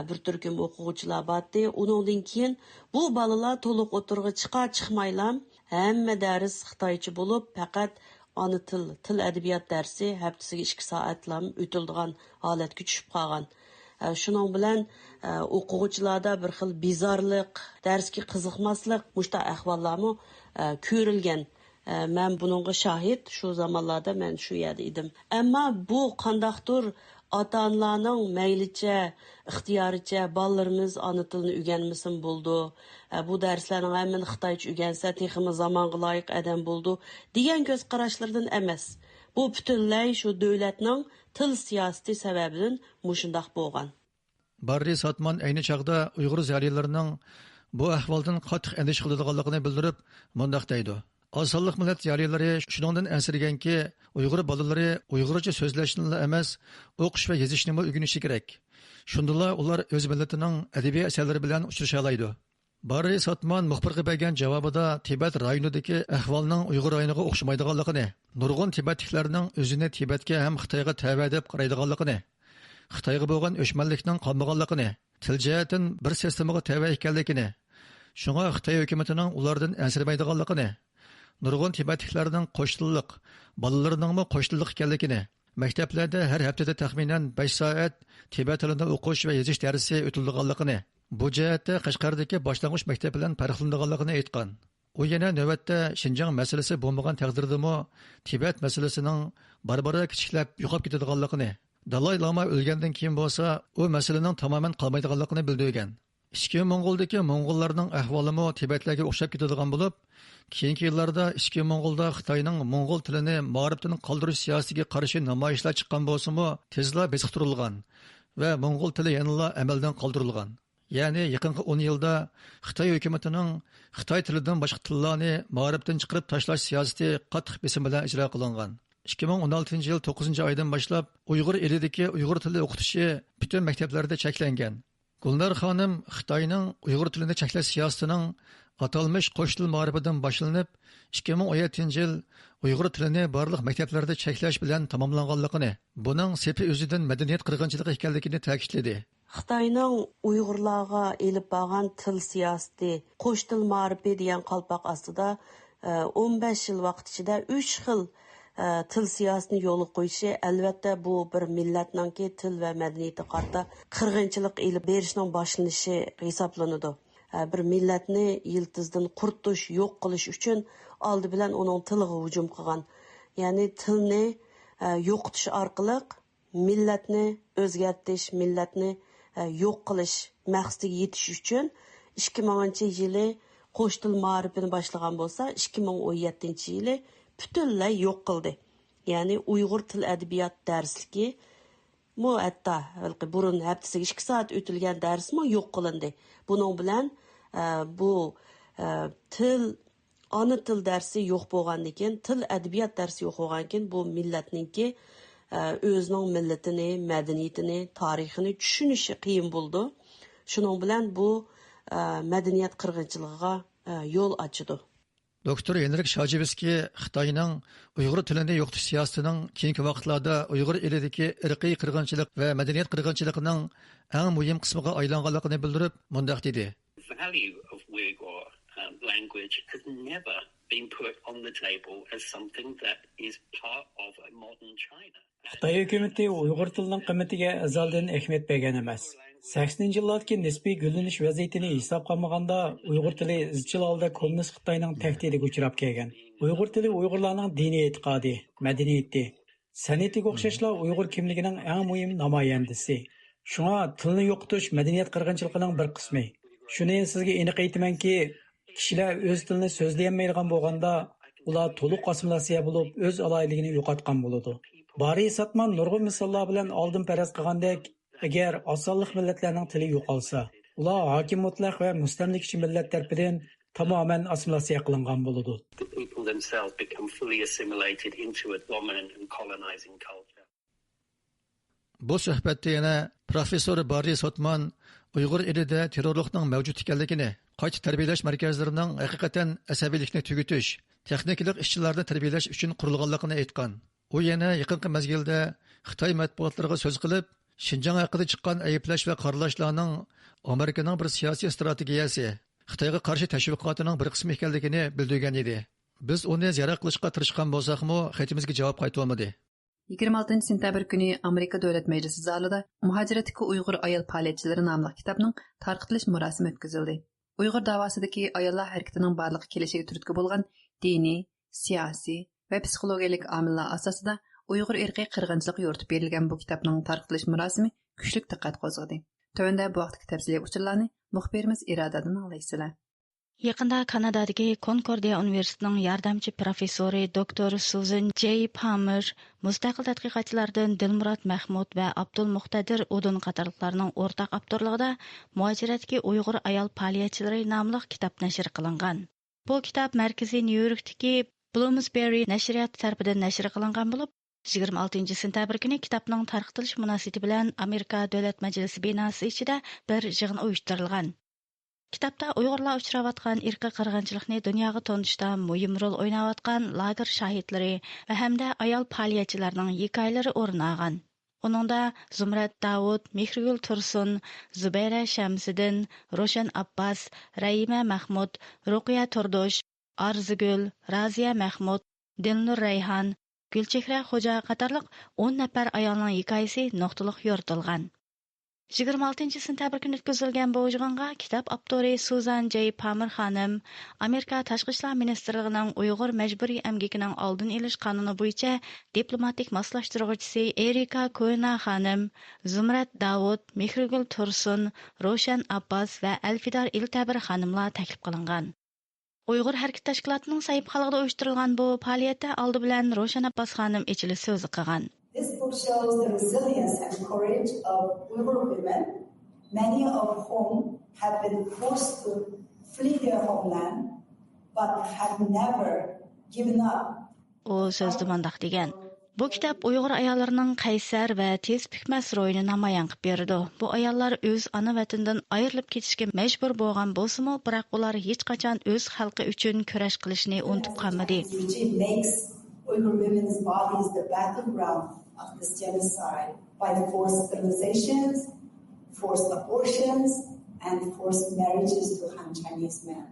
bir turkum o'quvchilar bordi. Undan keyin bu bolalar to'liq o'tirg'i chiqmaylam, hamma dars Xitoycha bo'lib, faqat ona til adabiyot darsi haftasiga 2 soatlam o'tildigan holatga tushib qolgan. Shuning bilan o'quvchilarda bir xil bizarlik, darsga qiziqmaslik, mushta ahvollarmi ko'rilgan. Men bununğa şahit, şu zamanlarda men şu yerdə idim. Amma bu qandaqdır ata-analarning maylicha, ixtiyoricha balalarimiz ana tilini o'rganmasin bo'ldi. Bu darslarning hammani xitoycha o'rgansa, texmi zamonga loyiq adam bo'ldi degan ko'z qarashlardan emas. Bu butunlay shu davlatning til siyosati sababidan mushundaq bo'lgan. Barri Satman ayni chaqda Uyg'ur ziyolilarining bu ahvoldan qattiq andish qiladiganligini bildirib, mundaq deydi. Osonliq millat ziyolilari shuningdan ansirganki, Uyg'ur bolalari Uyg'urcha so'zlashni emas, o'qish va yozishni o'rganishi kerak. Shundala ular o'z millatining adabiy asarlari bilan uchrasha oladi. Barri Satman muxbirga bergan javobida Tibet rayonidagi ahvolning Uyg'ur rayoniga o'xshamaydiganligini, nurg'un tibetiklarning o'zini Tibetga ham Xitoyga tava deb qaraydiganligini, Xitoyga bo'lgan o'chmanlikning qolmaganligini, til jihatdan bir sistemaga tava ekanligini, shunga Xitoy hukumatining ulardan ansirmaydiganligini, nurg'un tibetiklarning qo'shtilliq, bolalarining qo'shtilliq ekanligini, maktablarda har haftada taxminan 5 soat Tibet tilida o'qish va yozish darsi o'tilganligini, bu jihatda Qashqardagi boshlang'ich maktab bilan farqlanadiganligini aytgan. U yana navbatda Xinjiang masalasi bo'lmagan taqdirdami Tibet masalasining barbara kichiklab yo'qolib ketadiganligini, Dalay Lama o'lgandan keyin bo'lsa, u masalaning tamoman qolmaydiganligini bildirgan. Ichki Mong'oldagi Mong'ollarning ahvolimi Tibetlarga o'xshab ketadigan bo'lib, keyingi yillarda Ichki Mong'olda Xitoyning Mong'ol tilini ma'rifdan qoldirish siyosatiga qarshi namoyishlar chiqqan bo'lsa-mu, tezla besiqtirilgan va Mong'ol tili yanada amaldan qoldirilgan. Ya'ni yaqinqi 10 yilda Xitoy hukumatining Xitoy tilidan boshqa tillarni ma'rifdan chiqarib tashlash siyosati qattiq besim bilan ijro qilingan. 2016 yil 9 oydan boshlab Uyg'ur elidagi Uyg'ur tili o'qitishi butun maktablarda cheklangan. Gulnar xonim Xitoyning Uyg'ur tilini cheklash siyosatining atalmish qo'sh til ma'rifidan boshlanib, 2017 yil Uyg'ur tilini barliq maktablarda cheklash bilan tamomlanganligini, buning sepi o'zidan madaniyat qirg'inchiligi ekanligini ta'kidladi. Xitoyning Uyg'urlarga elib borgan til siyosati, qo'sh til ma'rifi degan qalpoq ostida 15 yil vaqt ichida 3 xil til siyosatini yo'l qo'yishi albatta bu bir millatningki til va madaniyati qarta qirg'inchilik elib berishning boshlanishi hisoblanadi. Bir millatni yiltizdan quritish, yo'q qilish uchun oldi bilan uning tiliga hujum qilgan. Ya'ni tilni yo'qotish orqali millatni o'zgartirish, millatni yo'q qilish maqsadiga yetish uchun 2000-yili qo'sh til ma'rifini boshlagan bo'lsa, 2017-yili butunlay yo'q qildi. Ya'ni Uyg'ur til adabiyot darsligi hatto burun haftasiga 2 soat o'tilgan darsmi yo'q qilindi. Buning bilan bu til ona til darsi yo'q bo'lgandan keyin, til adabiyot darsi yo'q bo'lgandan keyin bu millatningki o'zining millatini, madaniyatini, tarixini tushunishi qiyin bo'ldi. Shuning bilan bu madaniyat qirg'inchiligiga yo'l ochdi. Doktor Henrik Shajiviski Xitoyning Uyg'ur tilini yo'qotish siyosatining keyingi vaqtlarda Uyg'ur elidagi irqiy qirg'inchilik va madaniyat qirg'inchiligining eng muhim qismiga aylanganligini bildirib, mundaq dedi. Language has never been put on the table as something that is part of a modern China. Xitoy hukumati Uyg'ur tilining qiymatiga azaldan ahamiyat bergan emas. 80-yillardagi nisbiy gullanish vaziyatini hisobga olmaganda Uyg'ur tili izchil holda kommunist Xitoyning tahdidiga uchrab kelgan. Uyg'ur tili Uyg'urlarning diniy e'tiqodi, madaniyati, san'atiga o'xshashla Uyg'ur kimligining eng muhim namoyandasi. Shunga tilni yo'qotish madaniyat qirg'inchiligining bir qismi. Shuni sizga aniq aytamanki, kishilar o'z tilini so'zlayolmaydigan bo'lganda, ular to'liq assimilyatsiya bo'lib, o'z aloyligini yo'qotgan bo'ladi. Barri Satman nurg'un misollar bilan oldin faraz qilgandek, agar osonliq millatlarning tili yo'qolsa, ular hokim mutlaq va mustamlikachi millat tarafidan tamoman assimilyatsiya qilingan bo'ladi. Bu suhbatda yana professor Barri Satman Uyg'ur elida terrorlikning mavjud ekanligini, qayta tarbiyalash markazlarining haqiqatan asabiylikni tugutish, texnikalik ishchilarni tarbiyalash uchun qurilganligini aytgan. U yana yaqinqi mezgilda Xitoy matbuotlariga so'z qilib, Xinjiang haqida chiqqan ayıplash va qaralashlarning Amerikaning bir siyosiy strategiyasi, Xitoyga qarshi tashviqotining bir qismi ekanligini bildirgan edi. Biz uni ziyorat qilishga tirishgan bo'lsak-mu, xatimizga javob qaytarmadi. 26 sentabr kuni Amerika Davlat Majlisi zalida Muhaciratdagi Uyg'ur ayol faoliyatchilari nomli kitobning tarqatilish murosimi o'tkazildi. Uyg'ur davosidagi ayollar harakatining barliq kelishiga turtki bo'lgan diniy, siyosiy va psixologik omillar asosida Uyg'ur irqiy qirg'inchilik yo'ritib berilgan bu kitobning tarqatilish murosimi kuchli diqqat qo'zg'adi. Tövəndə bu vaqtdagi tafsiliy uchurlarni muxbirimiz İradadan anglaysizlar. Yaqında Kanadadagi Concordia Universitetining yordamchi professori doktor Susan J. Palmer mustaqil tadqiqotchilardan Dilmurod Mahmud va Abdul Muqtadir Udun qatorliqlarning o'rtaq avtorligida Muajiratdagi Uyg'ur ayol faoliyatchilari nomli kitob nashr qilingan. Bu kitob Markaziy Nyu-Yorkdagi Bloomsbury nashriyati tomonidan nashr qilingan bo'lib, 26 sentabr kuni kitobning tarqatilish munosabati bilan Amerika Davlat Majlisi binosi ichida bir yig'in uyushtirilgan. Kitobda Uyg'urlar uchrayotgan irqiy qirg'inchilikni dunyoga tanitishda muhim rol o'ynayotgan lager shahidlari va hamda ayol faoliyatchilarning hikoyalari o'rin olgan. Uningda Zumrat Davud, Mehrigul Tursun, Zubayra Shamsiddin, Roshan Abbas, Raima Mahmud, Ruqiya Turdosh, Arzigul, Raziya Mahmud, Dilnur Rayhan, Gulchehra Xo'ja qatorliq 10 nafar ayolning hikoyasi nuqtaliq yoritilgan. 26 sentabr kuni o'tkazilgan bu yig'inga kitob avtori Susan J. Palmer xonim, Amerika Tashqi ishlar ministrligining Uyg'ur majburiy emgakining oldin olish qonuni bo'yicha diplomatik moslashtiruvchisi Erika Koena xonim, Zumrat Davud, Mehrigul Tursun, Roshan Abbas va Alfidar Iltabir xonimlar taklif qilingan. Uyg'ur harkat tashkilotining saytxonligida uyushtirilgan bu faoliyatda oldi bilan Roshan Abbas xonim ichilish so'zi qilgan. This book shows the resilience and courage of Uyghur women, many of whom have been forced to flee their homeland, but have never given up. O sözde mandaq degan. Bu kitob Uyg'ur ayollarining qaysar va tez pikmas ro'yini namoyon qilib berdi. Bu ayollar o'z ona vatandan ayrilib ketishga majbur bo'lgan bo'lsa-mu, biroq ular hech qachon o'z xalqi uchun kurash qilishni unutib qolmadi. Uyghur women's bodies the battleground of this genocide by the forced sterilizations, forced abortions, and forced marriages to Han Chinese men.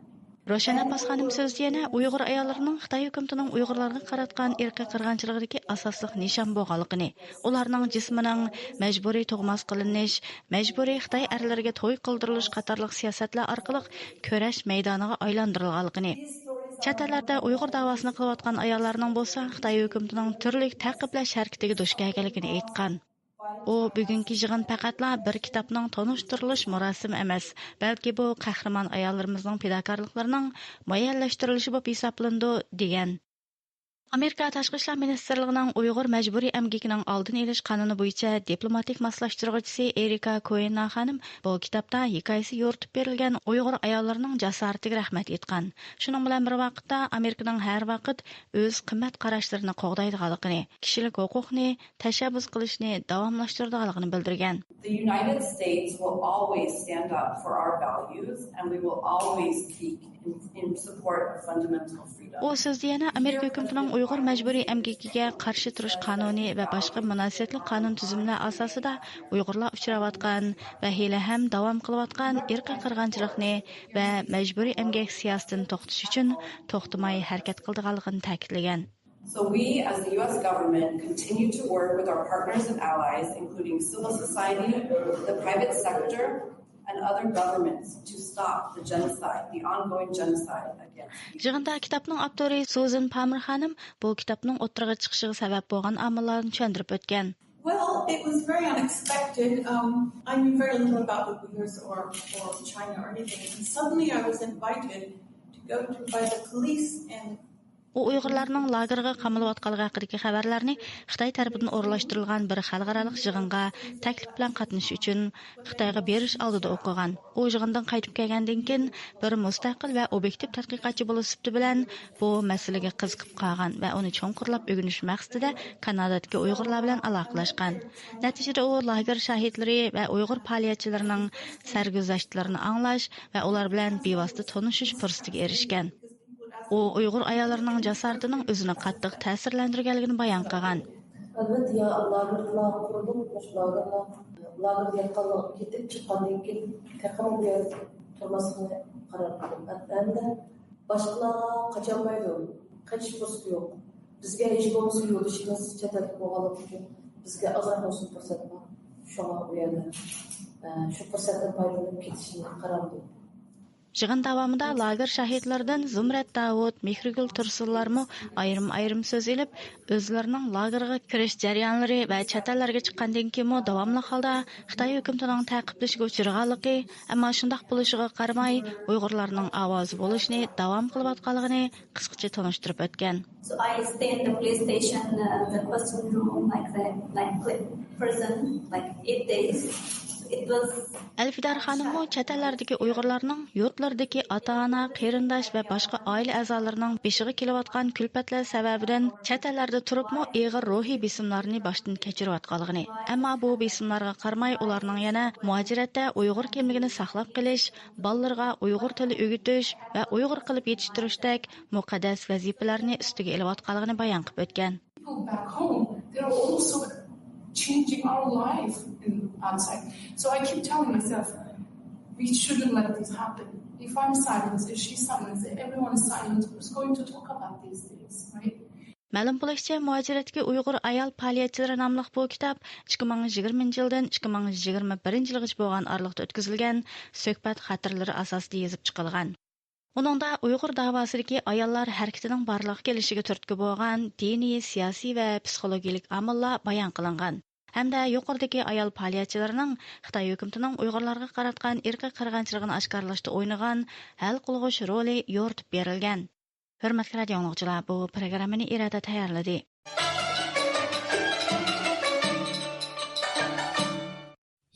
Roshan Abbas xonim so'zlayana Uyg'ur ayollarining Xitoy hukumatining Uyg'urlarga qaratgan irqiy qirg'inchiligidagi asosliq nishon bo'lganligini, ularning jismining majburiy tug'mas qilinish, majburiy Xitoy erlariga to'y qildirilish qatorliq siyosatlar orqali kurash maydoniga aylantirilganligini, chet ellarda Uyg'ur davosini qilayotgan ayollarning bo'lsa Xitoy hukumatining turli ta'qiblash harakatiga duch kelganligini aytgan. U bugungi yig'in faqatla bir kitobning tanishtirilish murosimi emas, balki bu qahramon ayollarimizning fidokorliklarining muayyanlashtirilishi bo'lib hisoblandi degan. Amerika Tashqi ishlar ministrligining Uyg'ur majburiy emgakining oldin olish qonuni bo'yicha diplomatik moslashtiruvchisi Erika Koena xonim bu kitobda hikoyasi yoritib berilgan Uyg'ur ayollarining jasoratiga rahmat aytgan. Shuning bilan bir vaqtda Amerikaning har vaqt o'z qimmat qarashlarini qo'g'daydiganligini, kishilik huquqni tashabbus qilishni davomlashtiradiganligini bildirgan. The United States will always stand up for our values and we will always speak in support of fundamental freedom. O so'zlayana Amerika hukumatining Uyg'ur majburiy emgakiga qarshi turish qonuni va boshqa munosabatli qonun tuzumlar asosida Uyg'urlar uchrayotgan va hali ham davom qilayotgan irqiy qirg'inchilikni va majburiy emgak siyosatini to'xtatish uchun to'xtamay harakat qildiganligini ta'kidlagan. So we, as the U.S. government, continue to work with our partners and allies, including civil society, the private sector, and other governments to stop the genocide, the ongoing genocide against. Yig'inda kitobning avtori Susan Palmer xonim bu kitobning o'ttirg'i chiqishiga sabab bo'lgan omillarni tushuntirib o'tgan. Well, it was very unexpected. I knew very little about the Uyghurs or China or anything, and suddenly I was invited to go to by the police and U Uyg'urlarning lagerga qamilayotganligi haqidagi xabarlarni Xitoy tomonidan o'rlashtirilgan bir xalqaro yig'inga taklif bilan qatnashish uchun Xitoyga berish oldida o'qigan. U yig'indan qaytib kelgandan keyin bir mustaqil va obyektiv tadqiqotchi bo'lish sifati bilan bu masalaga qiziqib qolgan va uni cho'nqurlab o'rganish maqsadida Kanadadagi Uyg'urlar bilan aloqalashgan. Natijada u lager shahidlari va Uyg'ur faoliyatchilarining sarguzashtlarini anglash va ular bilan bevosita tanishish fursatiga erishgan. U Uyg'ur ayollarining jasoratining o'zini qattiq ta'sirlantirganligini bayon qilgan. Albatta, ya Allohlar qurdim, ularga yaqinlik ketib chiqqandan keyin taqim bu turmasini qaror qildim. Endi boshqa qachonmaydi. Qachish fursati yo'q. Bizga hech bo'lmasa yo'lishimiz chetalik bo'lganligi uchun bizga ozroq bo'lsin fursat bor. Shunga u yerda shu fursatdan foydalanib ketishni qaror qildim. Жығын davomida lager şahidlərdən Zumrat Davud, Mehrigül Tursunlarmı ayırım söz elib, özlərinin lagerga kirish jarayonlari va chatlarga chiqqandan keyin davomli holda Xitoy hukumatining ta'qiblashiga uchraganligi, ammo shundoq bo'lishiga qaramay Uyg'urlarning ovozi bo'lishni davom qilayotganligini qisqacha tanishtirib o'tgan. So I stay in the police station, the question room, like prison, like 8 days. Elfidar xanımı çətellərdəki Uyğurlarının yurtlardakı ata-ana, qarindaş və başqa ailə əzalarının beşiği kelayotgan külfətlər səbəbindən çətellərdə turubmu ağır ruhi besimlərini başdan keçiriyotganlığını, amma bu besimlərə qaramay ularning yana muhacirətdə Uyğur kimligini saqlab qilish, ballarga Uyğur tili ögütüş və Uyğur qilib yetiştirishdek muqaddas vazifələrini üstüge eləyotganlığını bayan qilib o'tgan. Changing our life outside. So I keep telling myself, we shouldn't let this happen. If I'm silent, if she's silent, if everyone is silent, who's going to talk about these things, right? Ma'lum bo'lishicha, muhojiratga Uyg'ur ayol faoliyatchilari nomli bu kitob 2020 yildan 2021 yilgacha bo'lgan oralig'da o'tkazilgan suhbat xatirlari asosida yozib chiqilgan. Uningda Uyg'ur da'vosidagi ayollar harakatining barliq kelishiga turtki bo'lgan diniy, siyosiy va psixologik omillar bayon qilingan. Hamda yuqoridagi ayol faoliyatchilarining Xitoy hukumatining Uyg'urlarga qaratgan irqiy qirg'inchiligini oshkorlashda o'ynagan hal qilg'uch roli yoritib berilgan. Hurmatli radio tinglovchilar, bu programmani irada tayyorladi.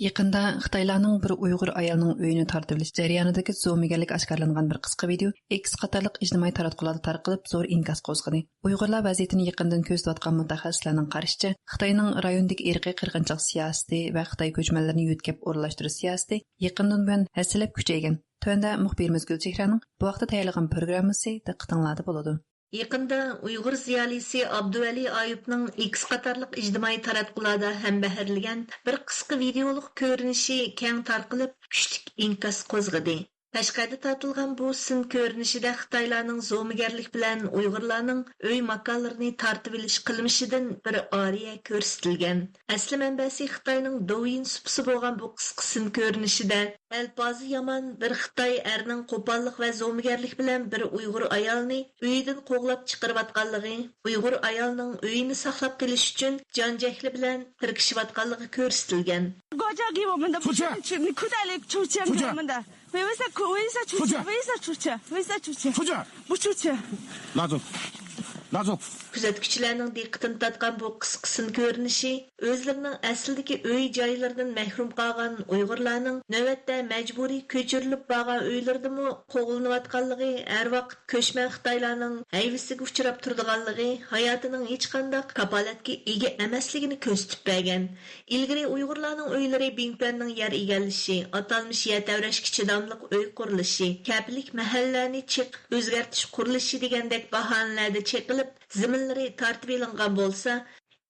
Yaqında Xitoylarning bir Uyg'ur ayolning uyini tortib olish jarayonidagi zo'migarlik oshkorlangan bir qisqa video X qatorliq ijtimoiy taratqularda tarqalib zo'r inkas qo'zg'adi. Uyg'urlar vaziyatini yaqindan kuzatayotgan mutaxassislarning qarashicha, Xitoyning rayondagi irqiy qirg'inchilik siyosati va Xitoy ko'chmanlarini yutkab o'rlashtirish siyosati yaqindan buyon hassalab kuchaygan. Tuanda muxbirimiz Gulchehraning bu vaqtda tayyorlagan programmasi diqqatinglarda bo'ladi. Yaqında Uyg'ur ziyolisi Abduvali Ayubning X qatorliq ijtimoiy taratqularda ham baharilgan bir qisqa videolik ko'rinishi keng tarqalib, kuchlik inkas qo'zg'adi. Tashqarida tortilgan bu sin ko'rinishida Xitoylarning zo'migarlik bilan Uyg'urlarning uy makonlarini tortib olish qilmishidan bir oriya ko'rsatilgan. Asli manbasi Xitoyning Douyin supsi bo'lgan bu qisqa sin ko'rinishida alpozi yomon bir Xitoy erning qo'pollik va zo'migarlik bilan bir Uyg'ur ayolni uyidan qo'g'lab chiqarayotganligi, Uyg'ur ayolning uyini saqlab qolish uchun jonjahli bilan tirkishayotganligi ko'rsatilgan. 不出去，拉住。 Kuzatuvchilarning diqqatini tortgan bu qisqasin ko'rinishi o'zlarining aslidagi uy joylaridan mahrum qolgan Uyg'urlarning navbatda majburiy ko'chirilib borgan uylardimi qo'g'ilnayotganligi, har vaqt ko'chman Xitoylarning hayvisiga uchrab turganligi, hayotining hech qanday kapolatga ega emasligini ko'rsatib bergan. Ilgari Uyg'urlarning uylari Bingpanning yer egallashi, atalmish yer tavrashga chidamliq uy qurilishi, kapilik mahallalarni o'zgartirish qurilishi degandek bahonalarda chekilib ziminlari tartib elingan bo'lsa,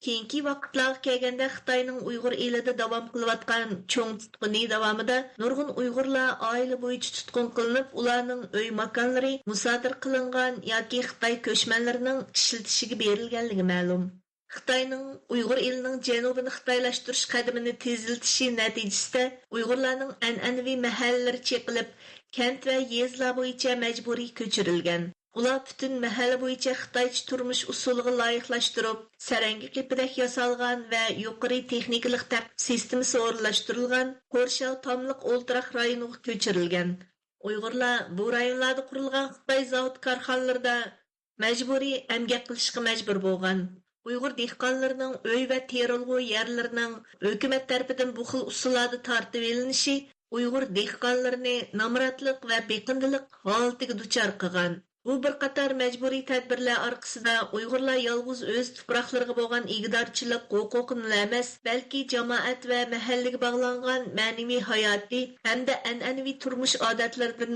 keyingi vaqtlarga kelganda Xitoyning Uyg'ur elida davom qilayotgan cho'ng tutquni davomida nurg'un Uyg'urlar oila bo'yicha tutqun qilinib, ularning uy makonlari musodir qilingan yoki Xitoy ko'chmanlarining ishlatishiga berilganligi ma'lum. Xitoyning Uyg'ur elining janubini xitoylashtirish qadamini tezlatishi natijasida Uyg'urlarning an'anaviy mahallari chekilib, kent va yezlar bo'yicha majburiy ko'chirilgan. Ular bütün mahalla bo'yicha Xitoycha turmush usuliga loyihlashtirib, sarangi qipidek yasalgan va yuqori texnikalik taqib sistemasi o'rnashtirilgan Qo'rshav tomliq o'ltiraq rayoniga ko'chirilgan. Uyg'urlar bu rayonlarda qurilgan Xitoy zavod korxonalarida majburiy emgak qilishga majbur bo'lgan. Uyg'ur dehqonlarining uy va terilg'u yerlarining hukumat tarafidan bu xil usullarda tartib elinishi Uyg'ur dehqonlarini namratlik va beqindilik holatiga duchor qilgan. Bu bir qator majburiy tadbirlar orqasida Uyg'urlar yolg'iz o'z tuproqlariga bo'lgan igdorchilik huquqini emas, balki jamoat va mahallaga bog'langan ma'naviy hayoti hamda an'anaviy turmush odatlaridan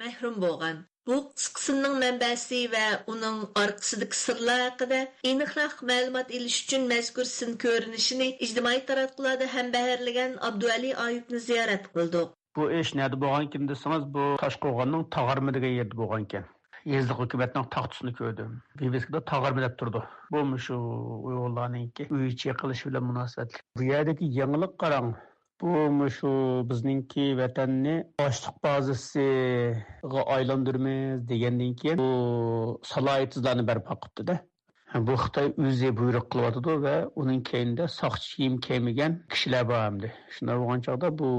mahrum bo'lgan. Bu qisqasining manbasi va uning orqasidagi sirlar haqida aniqroq ma'lumot olish uchun mazkur sin ko'rinishini ijtimoiy taratqularda ham baharlagan Abduvali Ayubni ziyorat qildik. Bu ish nada bo'lgan desangiz, bu Toshqo'rg'onning Tog'arma degan yerda bo'lgan ekan. Yezdi hukumatning taxtisini ko'rdim. BBCda Tog'arma deb turdi. Bu shu Uyg'urlarningki uy ichi qilish bilan munosabatli. Bu yerdagi yangilik qarang. Bu şu bizningki vatanni boshliq bazasiga aylantiramiz degandan keyin bu salohiyatlarni barpo qilibdi-da. Bu Xitoy o'zi buyruq qilyotdi va uning keyinda soqchi kiyim kiymagan kishilar bor hamdi. Shunday bo'lgan chog'da bu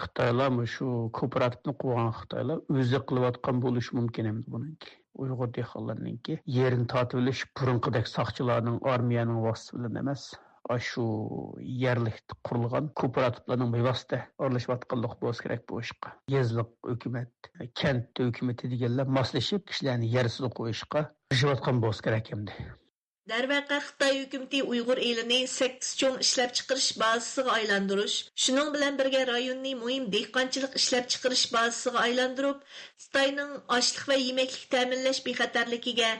Xitoylar shu kooperativni qurgan Xitoylar o'zi qilayotgan bo'lishi mumkin endi buningki. Uyg'ur dehqonlarninki yerini tortib olish burunqidek soqchilarning armiyaning vositasi bilan emas. Şu yerlik qurilgan kooperativlarning bevosita aralashayotganlik bo'lishi kerak bu ishga. Yezliq hukumat, kent hukumati deganlar moslashib kishilarni yersiz qo'yishga kirishayotgan bo'lishi kerak endi. Darvaqa Xitoy hukumati Uyg'ur elini 8 cho'ng ishlab chiqarish bazasiga aylantirish, shuning bilan birga rayonni muhim dehqonchilik ishlab chiqarish bazasiga aylantirib, Xitoyning ochliq va yemaklik ta'minlash bexatarligiga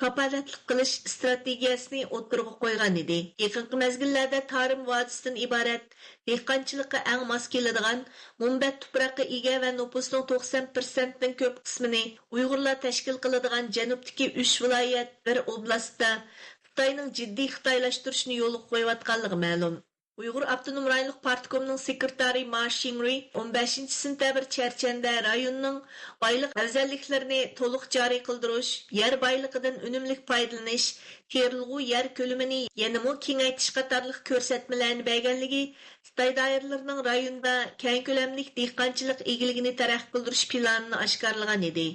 kapolatlik qilish strategiyasini o'ttirg'a qo'ygan edi. Yaqinqi mezgillarda Tarim vodisidan iborat dehqonchilikqa eng mos keladigan Mumbat tuproqqa ega va nupusning 90% dan ko'p qismini Uyg'urlar tashkil qiladigan janubdagi 3 viloyat, bir oblastda Xitoyning jiddiy xitoylashtirishni yo'l qo'yayotganligi ma'lum. Uyghur Abdunum Rayonluq Partikomining sekretari Ma Xingri 15 sentabr Charchanda rayonning oylik afzalliklarini to'liq joriy qildirish, yer boyligidan unumli foydalanish, terilg'u yer ko'lamini yanada kengaytirish qatorliq ko'rsatmalarni berganligi Xitoy doiralarining rayonda keng ko'lamli dehqonchilik egiligini taraqqiy qildirish planini oshkorlagan edi.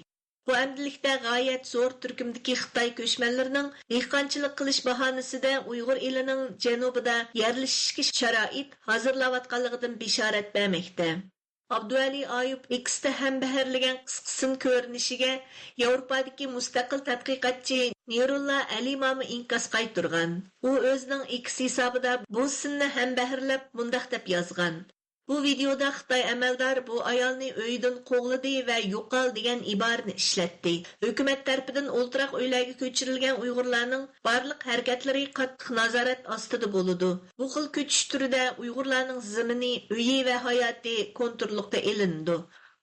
Bu əmdilikdə g'oyat zo'r turkumdagi Xitoy ko'chmanlarining dehqonchilik qilish bahonasida Uyg'ur elining janubida yerlashishga sharoit hozirlayotganligidan bishorat bermoqda. Abduali Ayub X'da ham baharlagan qisqasin ko'rinishiga Yevropadagi mustaqil tadqiqotchi Nirulla Alimami inkas qaytirgan. U o'zining X hisobida bu sinni ham baharlab mundaq deb yozgan. Bu videoda Xitoy amaldor bu ayolni uyidan qo'g'ladi va yo'qol degan iborani ishlatdi. Hukumat tarafidan o'ltiraq uylarga ko'chirilgan Uyg'urlarning barliq harakatlari qattiq nazorat ostida bo'ladi. Bu xil ko'chish turida Uyg'urlarning zimini, uyi va hayoti kontrollikda elindi.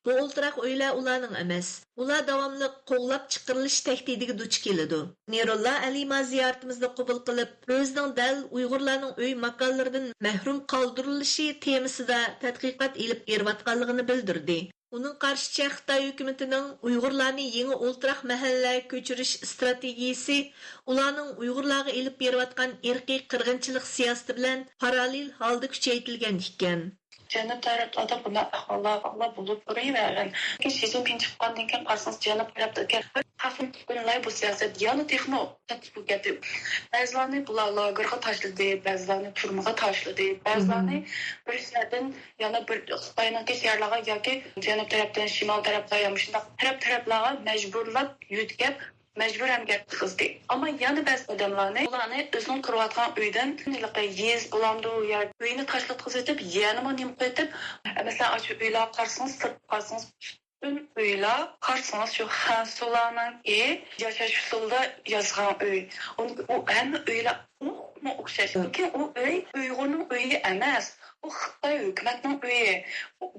Bu o'ltiraq uylar ularning emas. Ular davomli qo'g'lab chiqarilish tahdidiga duch keladi. Nirulla Alima ziyoratimizni qabul qilib, o'zining dal Uyg'urlarning uy makonlaridan mahrum qoldirilishi temasida tadqiqot elib berayotganligini bildirdi. Uning qarshicha Xitoy hukumatining Uyg'urlarni yangi o'ltiraq mahallaga ko'chirish strategiyasi ularning Uyg'urlarga elib berayotgan irqiy qirg'inchilik siyosati bilan parallel holda kuchaytirilgan ekan. Janub taraflarda bunday ahvollar bo'lib turavergan. Xi Jinping chiqqandan keyin qarsangiz janub tarafdagi xavfli kunlar bu siyosat yana texno tatbiq etdi. Ba'zilarni bular lagerga tashladi, ba'zilarni turmaga tashladi, ba'zilarni bir yerdan yana bir Xitoyning yerlarga yoki janub tarafdan shimol tarafga ham shunday taraflarga majburlab yutkab mecbur emgak kızdı. Ama yani bazı adamlarını ularni özünün kuruyatkan uydan yez bulandı yer uyunu taşlatkız edip yanıma nim koyup mesela açıp uylar karşısınız sırp karşısınız bütün uylar karşısınız şu Hansulanın yaşaş usulda yazgan uy. O hem uylar mu okşaş. Ki o uy Uygur'un uyuyu emas. O Xitoy hükümetinin uyu.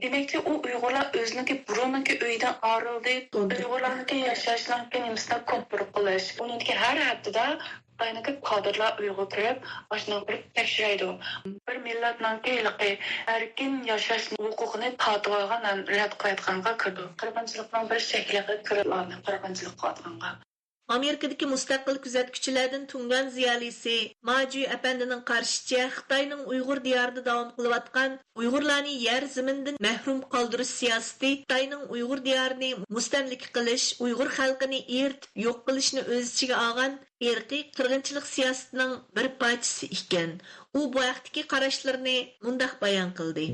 Demek ki o Uygurlar özününki burununki uydan ayrıldı. Uygurlarınki yaşayışlarınki nemesine kontrol kılış. Onunki her haftada Xitoyniki kadrlar Uygur kirib, aşına kirib tekşiraydı. Bir milletninki erkin yaşaş hukukunu tatib olgan rad qilayotganga kirdi. Qirg'inchilikning bir shakliga kirib qirg'inchilik qilayotganga. Amerikadagi mustaqil kuzatuvchilardan tungan ziyolisi Maju apandining qarshicha Xitoyning Uyg'ur diyorida davom qilayotgan Uyg'urlarni yer zamindan mahrum qoldirish siyosati Xitoyning Uyg'ur diyorini mustamlik qilish, Uyg'ur xalqini eritib yo'q qilishni o'z ichiga olgan irqiy qirg'inchilik siyosatining bir parchasi ekan. U bu vaqtdagi qarashlarini mundaq bayon qildi.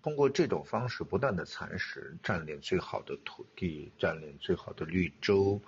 通过这种方式不断的蚕食，占领最好的土地，占领最好的绿洲。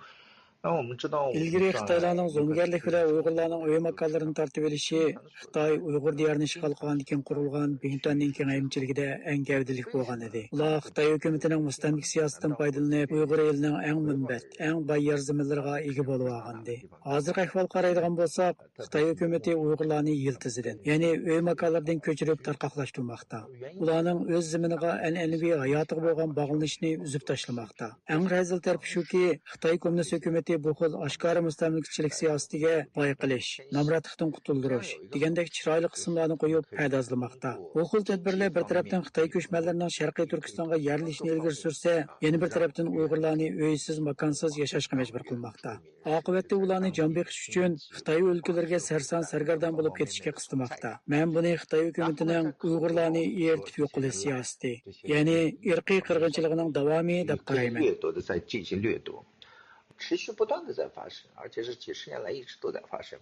İlgiri Xitoylarning zo'mgarlik bilan Uyg'urlarning uy makonlarini tortib olishi Xitoy Uyg'ur diyorini ishg'ol qilgandan keyin qurilgan Bintonning kengayimchiligida eng gavdalik bo'lgan edi. Ular Xitoy hukumatining mustamlik siyosatidan foydalanib Uyg'ur elining eng munbat, eng boy yer zaminlariga ega bo'lib olgandi. Hozirgi ahvol qaraydigan bo'lsak, Xitoy hukumati Uyg'urlarni yiltizidan, ya'ni uy makonlaridan ko'chirib tarqoqlashtirmoqda. Ularning o'z zaminiga an'anaviy hayotiga bo'lgan bog'lanishni uzib tashlamoqda. Eng razil taraf shuki, Xitoy kommunist hukumati hökuməti bu xil aşkara müstəmləkəçilik siyasətiga boy qilish, namratlıqdan qutuldirish degandek chiroyli qismlarni qo'yib payazlamoqda. Bu xil tadbirlar bir tarafdan Xitoy ko'chmanlarining Sharqiy Turkistonga yerilishini ilgari sursa, yana bir tarafdan Uyg'urlarni uysiz, makonsiz yashashga majbur qilmoqda. Oqibatda ularni jon beqish uchun Xitoy o'lkalariga sarson sargardon bo'lib ketishga qistamoqda. Men buni Xitoy hukumatining Uyg'urlarni eritib yo'q qilish siyosati, ya'ni irqiy qirg'inchiligining davomi deb qarayman. 持续不断的在发生，而且是几十年来一直都在发生，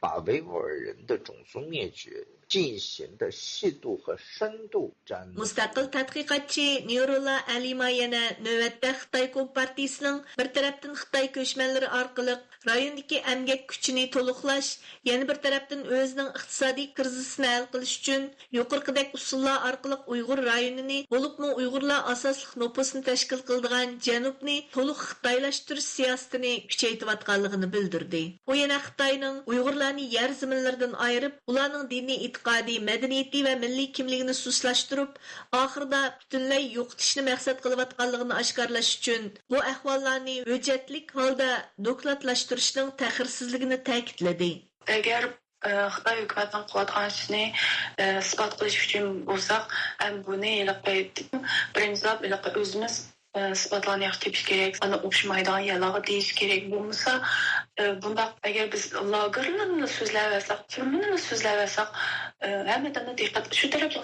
把维吾尔人的种族灭绝进行的细度和深度占。 Mustaqil tadqiqotchi Nurullah Alima yana navbatda Xitoy Kompartiyasining bir tarafdan Xitoy ko'chmanlari orqali rayondagi emgak kuchini to'liqlash, yana bir tarafdan o'zining iqtisodiy krizisini hal qilish uchun yuqorqidek usullar orqali Uyg'ur rayonini, bo'libmi Uyg'urlar asosli nopusni tashkil qiladigan Janubni to'liq xitoylashtirish siyosatini kuchaytirayotganligini bildirdi. U yana Xitoyning Uyg'urlarni yer zaminlaridan ayirib, ularning diniy e'tiqodiy, madaniyati va milliy kimligini suslashtirib, oxirida butunlay yo'qotishni maqsad qilayotganligini oshkorlash uchun bu ahvollarni hujjatlik holda dokladlashtirishning ta'xirsizligini ta'kidladi. Agar Xitoy hukumatining qilayotgan ishini isbot qilish uchun bo'lsak, buni birinchi o'zimiz isbotlarni yaxshi tepish kerak, ana o'xshamaydigan yerlarga deyish kerak bo'lmasa, bundaq agar biz lagerlarni so'zlayversak, turmini so'zlayversak, hammadan diqqat shu tarafga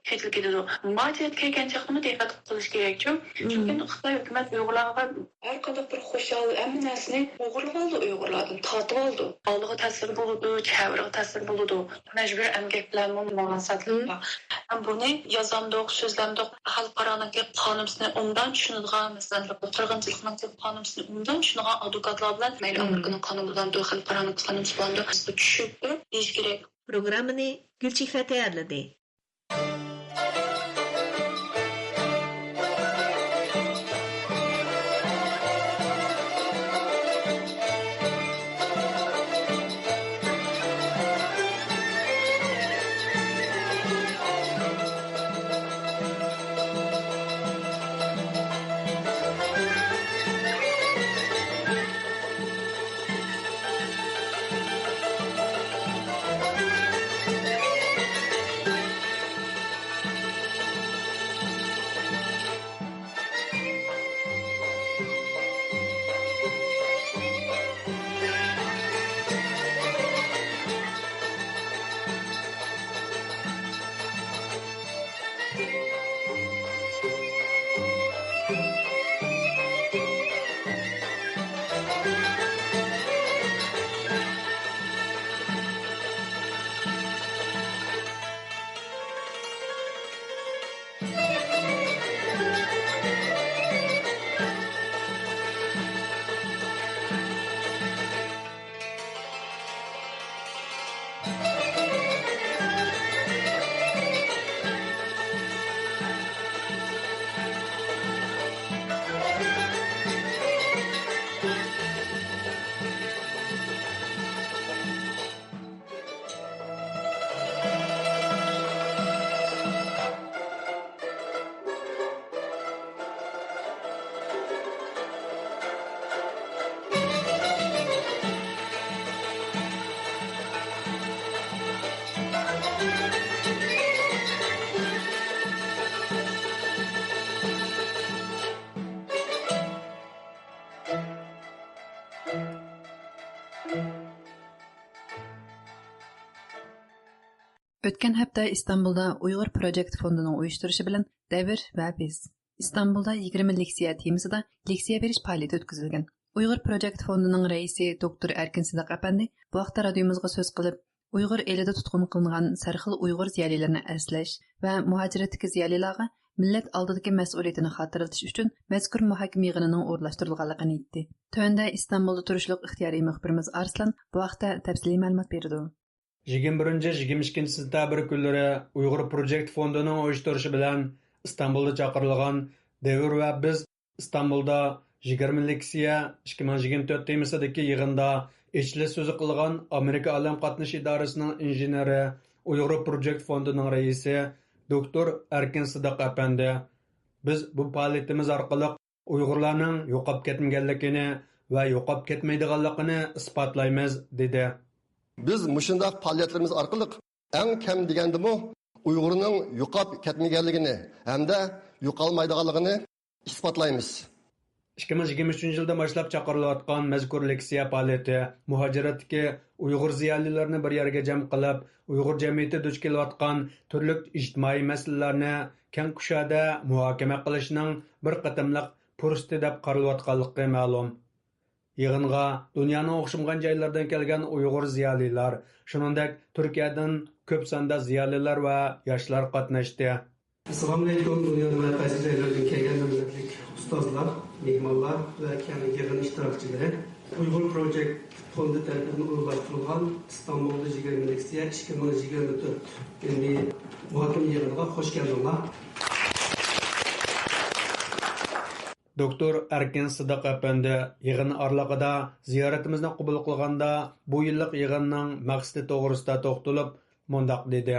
chetilib ketadi. Majid kelganchaqni diqqat qilish kerak. Chunki Xitoy hukumat Uyg'urlarga har qanday bir xo'shal hamma narsani Uyg'urlardan tortib oldi. Oldiga ta'sir bo'ladi, chavriga ta'sir bo'ladi. Majbur emgak bilan munosabatlar. Buni yozamdoq, so'zlamdoq, xalqaroning qonunini undan tushunadigan, masalan, qirg'inchilikning qonunini undan tushunadigan advokatlar bilan mayli Amerikaning qonunidan, xalqaroning qonuni bilan tushib deyish kerak. Programmani Gulchehra tayyorladi. Ötken hafta İstanbulda Uyghur Project Fondu'nun uyuşturucu bilen Devir ve Biz. İstanbulda 20 leksiya temasida leksiya beriş faaliyeti ötküzülgen. Uyghur Project Fondu'nun reisi Dr. Erkin Sidiq Efendi bu vaqtda radiomuzga söz qilib, Uyghur elida tutqun qilingan sarxil Uyghur ziyolilarini əslash va muhaciratdagi ziyolilarga millat oldidagi mas'uliyatini xotirlatish uchun mazkur muhokama yig'inining o'rlashtirilganligini aytdi. Tövəndə İstanbulda turishliq ixtiyoriy muxbirimiz Arslan bu vaqtda tafsiliy ma'lumot berdi. 21-22 sentabr kunlari Uyg'ur Project Fondining uyushtirishi bilan İstanbulda chaqirilgan Devir va Biz İstanbulda 20 leksiya 2024 temasidagi yig'inda ichilish so'zi qilgan Amerika Alam qatnash idorasining injeneri Uyg'ur Project Fondining raisi Dr. Erkin Sidiq Efendi biz bu faoliyatimiz orqali Uyg'urlarning yo'qolib ketmaganligini va yo'qolib ketmaydiganligini isbotlaymiz dedi. Biz mushundaq faoliyatlarimiz orqali eng kam degandimi Uyg'urning yo'qolib ketmaganligini hamda yo'qolmaydiganligini isbotlaymiz. 2023 yilda boshlab chaqirilayotgan mazkur leksiya faoliyati muhojiratdagi Uyg'ur ziyolilarini bir yerga jam qilib, Uyg'ur jamiyati duch kelayotgan turli ijtimoiy masalalarni keng kushoda muhokama qilishning bir qatimliq fursati deb qaralayotganligi ma'lum. Yig'inga dunyoning o'xshamagan joylaridan kelgan Uyg'ur ziyolilar, shuningdek Turkiyadan ko'p sonda ziyolilar va yoshlar qatnashdi. Assalomu alaykum, dunyoning har qaysi joylaridan kelgan millatlik ustozlar, mehmonlar va yig'in ishtirokchilari. Uyg'ur Project fondi tarafidan o'ylashtirilgan Istanbulda 20 leksiya 2024 endi muhokama yig'iniga xush keldinglar. Doktor Erkin Sidiq apandi yig'in orlig'ida ziyoratimizni qabul qilganda bu yillik yig'inning maqsadi to'g'risida to'xtalib, mundaq dedi.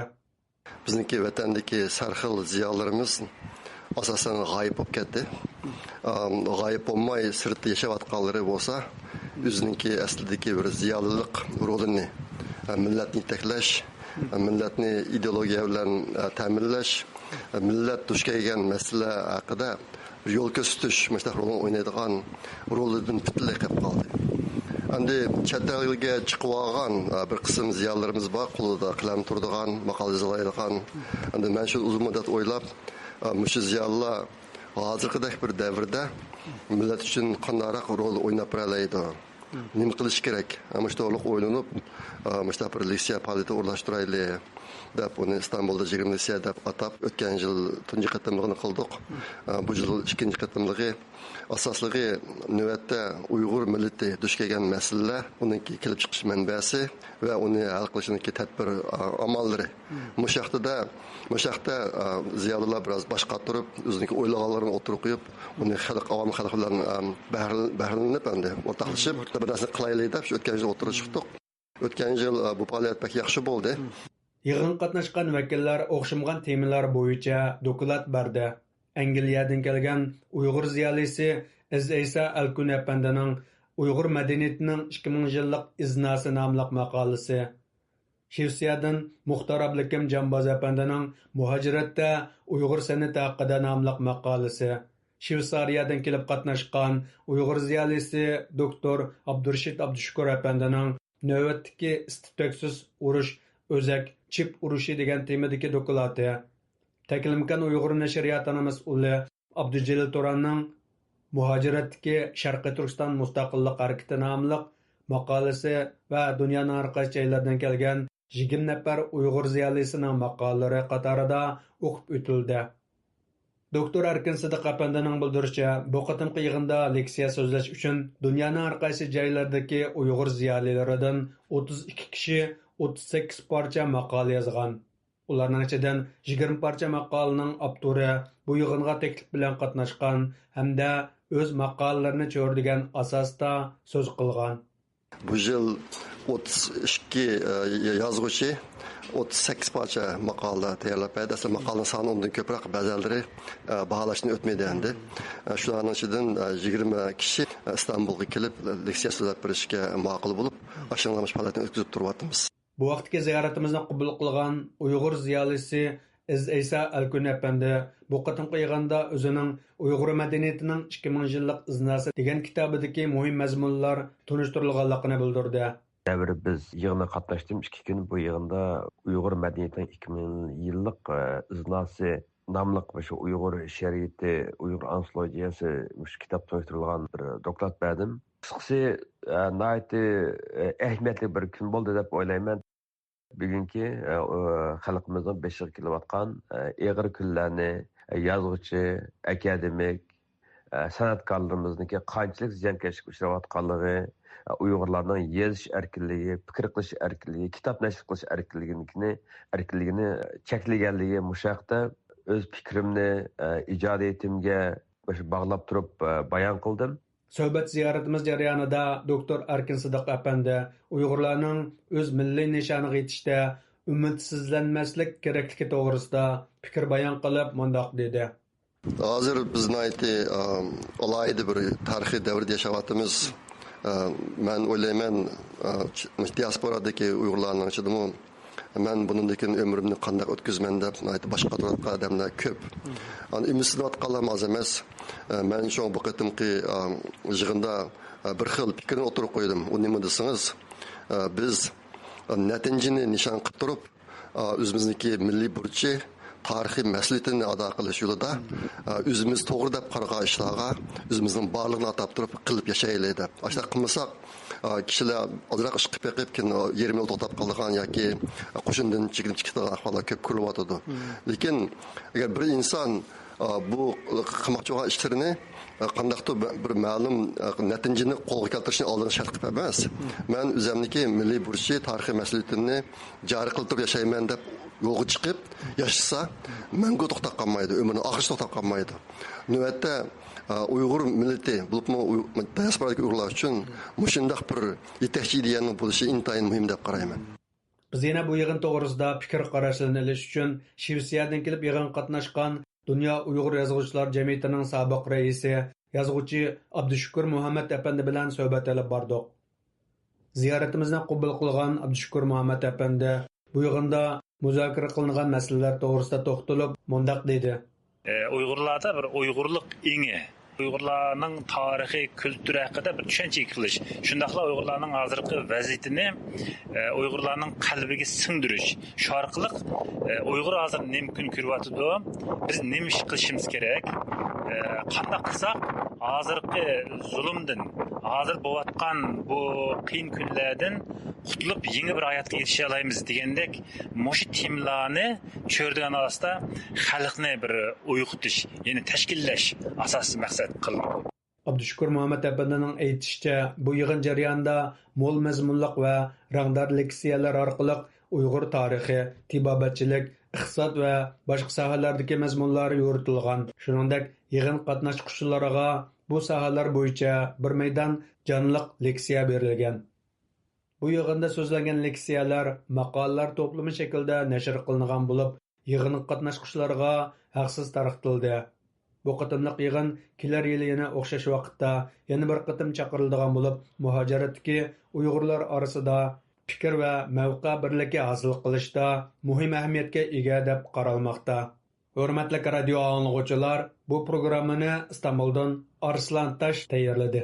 Bizniki vatandagi sarxil ziyolarimiz asosan g'oyib bo'lib ketdi. G'oyib bo'lmay sirtda yashayotganlari bo'lsa, o'ziniki aslidagi bir ziyolilik rolini millatni yetaklash, millatni ideologiya bilan ta'minlash, millat duch kelgan masala haqida bir yo'l ko'rsatish rolini o'ynaydigan rolidan butunlay qolib qoldi. Endi chet elga chiqib olgan bir qism ziyolilarimiz bor, qo'lida qalam turadigan, maqola yozadigan. Endi men shu uzun muddat o'ylab, shu ziyolilar hozirgidek bir davrda millat uchun qandayroq rol o'ynab beradi. Nima qilish kerak? To'liq o'ylanib, bir leksiya faoliyati o'rnashtiraylik deb uni Istanbulda 20 leksiya deb atab o'tgan yil tunji qatimligini qildik. Bu yil ikkinchi qatimligi asosligi navbatda Uyg'ur millati duch kelgan masalalar, uningki kelib chiqish manbasi va uni hal qilishning tadbir amallari. Mushaqda ziyolilar biroz boshqa turib, o'zining o'ylaganlarini o'tirib qo'yib, uni avom xalq bilan bahranib endi o'rtoqlashib, bir narsa qilaylik deb o'tgan yil o'tirib chiqdik. O'tgan yil bu faoliyat pek yaxshi bo'ldi. Yig'in qatnashgan vakillar o'xshamagan temalar bo'yicha doklad berdi. Angliyadan kelgan Uyg'ur ziyolisi Isa Alkun apandining Uyg'ur madaniyatining 2000 yillik iznasi nomli maqolasi. Shivsiyadan Muxtor Ablakim Jamboz apandining Muhojiratda Uyg'ur san'ati haqida nomli maqolasi. Shivsariyadan kelib qatnashgan Uyg'ur ziyolisi doktor Abdurshid Abdushukur apandining navbatdagi istiqtoksiz urush o'zak chip urushi degan temadagi doklati. Taklimkan Uyg'ur nashriyatining mas'uli Abdujalil To'ranning Muhojiratdagi Sharqiy Turkiston mustaqillik harakati nomli maqolasi va dunyoning har qaysi joylaridan kelgan 20 nafar Uyg'ur ziyolisining maqolalari qatorida o'qib o'tildi. Doktor Erkin Sidiq apandining bildirishicha, bu qatimqi yig'inda leksiya so'zlash uchun dunyoning har qaysi joylaridagi Uyg'ur ziyolilaridan 32 kishi 38 parcha maqola yozgan. Ularning ichidan 20 parcha maqolaning avtori bu yig'inga taklif bilan qatnashgan hamda o'z maqolalarini cho'rdigan asosda so'z qilgan. Bu yil 32 yozuvchi 38 parcha maqola tayyorlab berdi. Aslida maqolaning soni undan ko'proq, ba'zilari baholashni o'tmaydi endi. Shularning ichidan 20 kishi Istanbulga kelib leksiya so'zlab berishga ma'qul bo'lib, ashanglamoq faoliyatini o'tkazib turyapmiz. Bu vaqtdagi ziyoratimizni qabul qilgan Uyg'ur ziyolisi Isa Alkun apandi bu qatimqi yig'inda o'zining Uyg'ur madaniyatining 2000 yillik iznasi degan kitobidagi muhim mazmunlar tunishtirilganligini bildirdi. Biz yig'inga qatnashdim 2 kun. Bu yig'inda Uyg'ur madaniyatining 2000 yillik iznasi nomli shu Uyg'ur shariati, Uyg'ur antologiyasi shu kitob tunishtirilgan bir doklad berdim. Qisqasi nihoyatda ahamiyatli bir kun bo'ldi deb o'ylayman. Bugungi xalqimizning beshiga kelayotgan ig'ir kunlarni yozuvchi, akademik, san'atkorlarimizniki qanchalik ziyonkashlikka uchrayotganligi, Uyg'urlarning yozish erkinligi, fikr qilish erkinligi, kitob nashr qilish erkinligini cheklaganligi mushaqda o'z fikrimni ijodiyatimga bog'lab turib bayon qildim. Suhbat ziyoratimiz jarayonida doktor Erkin Sidiq apandi Uyg'urlarning o'z milliy nishoniga yetishda umidsizlanmaslik kerakligi to'g'risida fikr bayon qilib, mundoq dedi. Hozir biz alayida bir tarixiy davrda yashayapmiz. Ben o'ylayman, diasporadagi Uyg'urlarning ichidami men bundan keyin ömrümni qanday o'tkazman deb boshqa tarafga odamlar ko'p. Umidlanayotganlar oz emas. Men shu bu qatimki yig'inda bir xil fikrni o'tirib qo'ydim. U nima desangiz, biz natijani nishon qilib turib, o'zimizniki milliy burchi tarixiy mas'uliyatini ado qilish yo'lida o'zimiz to'g'ri deb qaragan ishlarga o'zimizning borlig'ini atab turib qilib yashaylik deb. Ashta qilmasak kishilar ozroq ish qilib keyin yerimni to'xtab qolgan yoki qo'shindan chiqib chiqadigan ahvollar ko'p ko'rilyotdi. Lekin agar bir inson bu qilmoqchi bo'lgan ishlarini qandaqdir bir ma'lum natijani qo'lga keltirishni oldin shart qilib emas. Men o'zimniki milliy burchi tarixiy mas'uliyatini joriy qilib turib yashayman deb yo'lga chiqib yashasa mangu to'xtab qolmaydi, umrni oxirigacha to'xtab qolmaydi. Navbatda Uyg'ur millati, bo'libmi diasporadagi Uyg'urlar uchun mushundaq bir yetakchi ideyaning bo'lishi intayin muhim deb qarayman. Biz yana bu yig'in to'g'risida fikr qarashlarini ilish uchun Shvetsiyadan kelib yig'in qatnashgan Dünya Uyg'ur Yazg'uvchilar jamiyatining sobiq raisi, yazg'uvchi Abdushukur Muhammad apandi bilan suhbat olib bordik. Ziyoratimizni qabul qilgan Abdushukur Muhammad apandi bu yig'inda muzokara qilingan masalalar to'g'risida to'xtalib, mundaq dedi. Uyg'urlarda bir Uyg'urlik ingi, Uyg'urlarning tarixiy kulturi haqida bir tushuncha qilish, shundaqla Uyg'urlarning hozirgi vaziyatini Uyg'urlarning qalbiga singdirish, shu orqali Uyg'ur hozir nimkun ko'ryapti, biz nima ish qilishimiz kerak, qanday qilsak hozirgi zulmdan, hozir bo'layotgan bu qiyin kunlardan qutulib yangi bir hayotga erisha olamiz degandek mush temlarni cho'rdigan asosda xalqni bir uyg'otish, ya'ni tashkillash asosiy maqsad qildi. Abdushukur Muhammad apandining aytishicha, bu yig'in jarayonida mo'l mazmunliq va rangdor leksiyalar orqali Uyg'ur tarixi, tibobatchilik, iqtisod va boshqa sohalardagi mazmunlar yoritilgan. Shuningdek, yig'in qatnashchilariga bu sohalar bo'yicha bir maydon jonliq leksiya berilgan. Bu yig'inda so'zlangan leksiyalar maqolalar to'plami shaklida nashr qilingan bo'lib, yig'in qatnashchilariga haqsiz tarqatildi. Bu qatimliq yig'in kelar yili yana o'xshash vaqtda yana bir qatim chaqiriladigan bo'lib, muhojiratdagi Uyg'urlar orasida fikr va mavqe birligi hosil qilishda muhim ahamiyatga ega deb qaralmoqda. Hurmatli radio anglovchilar, bu programmani Istanbuldan Arslan Tash tayyorladi.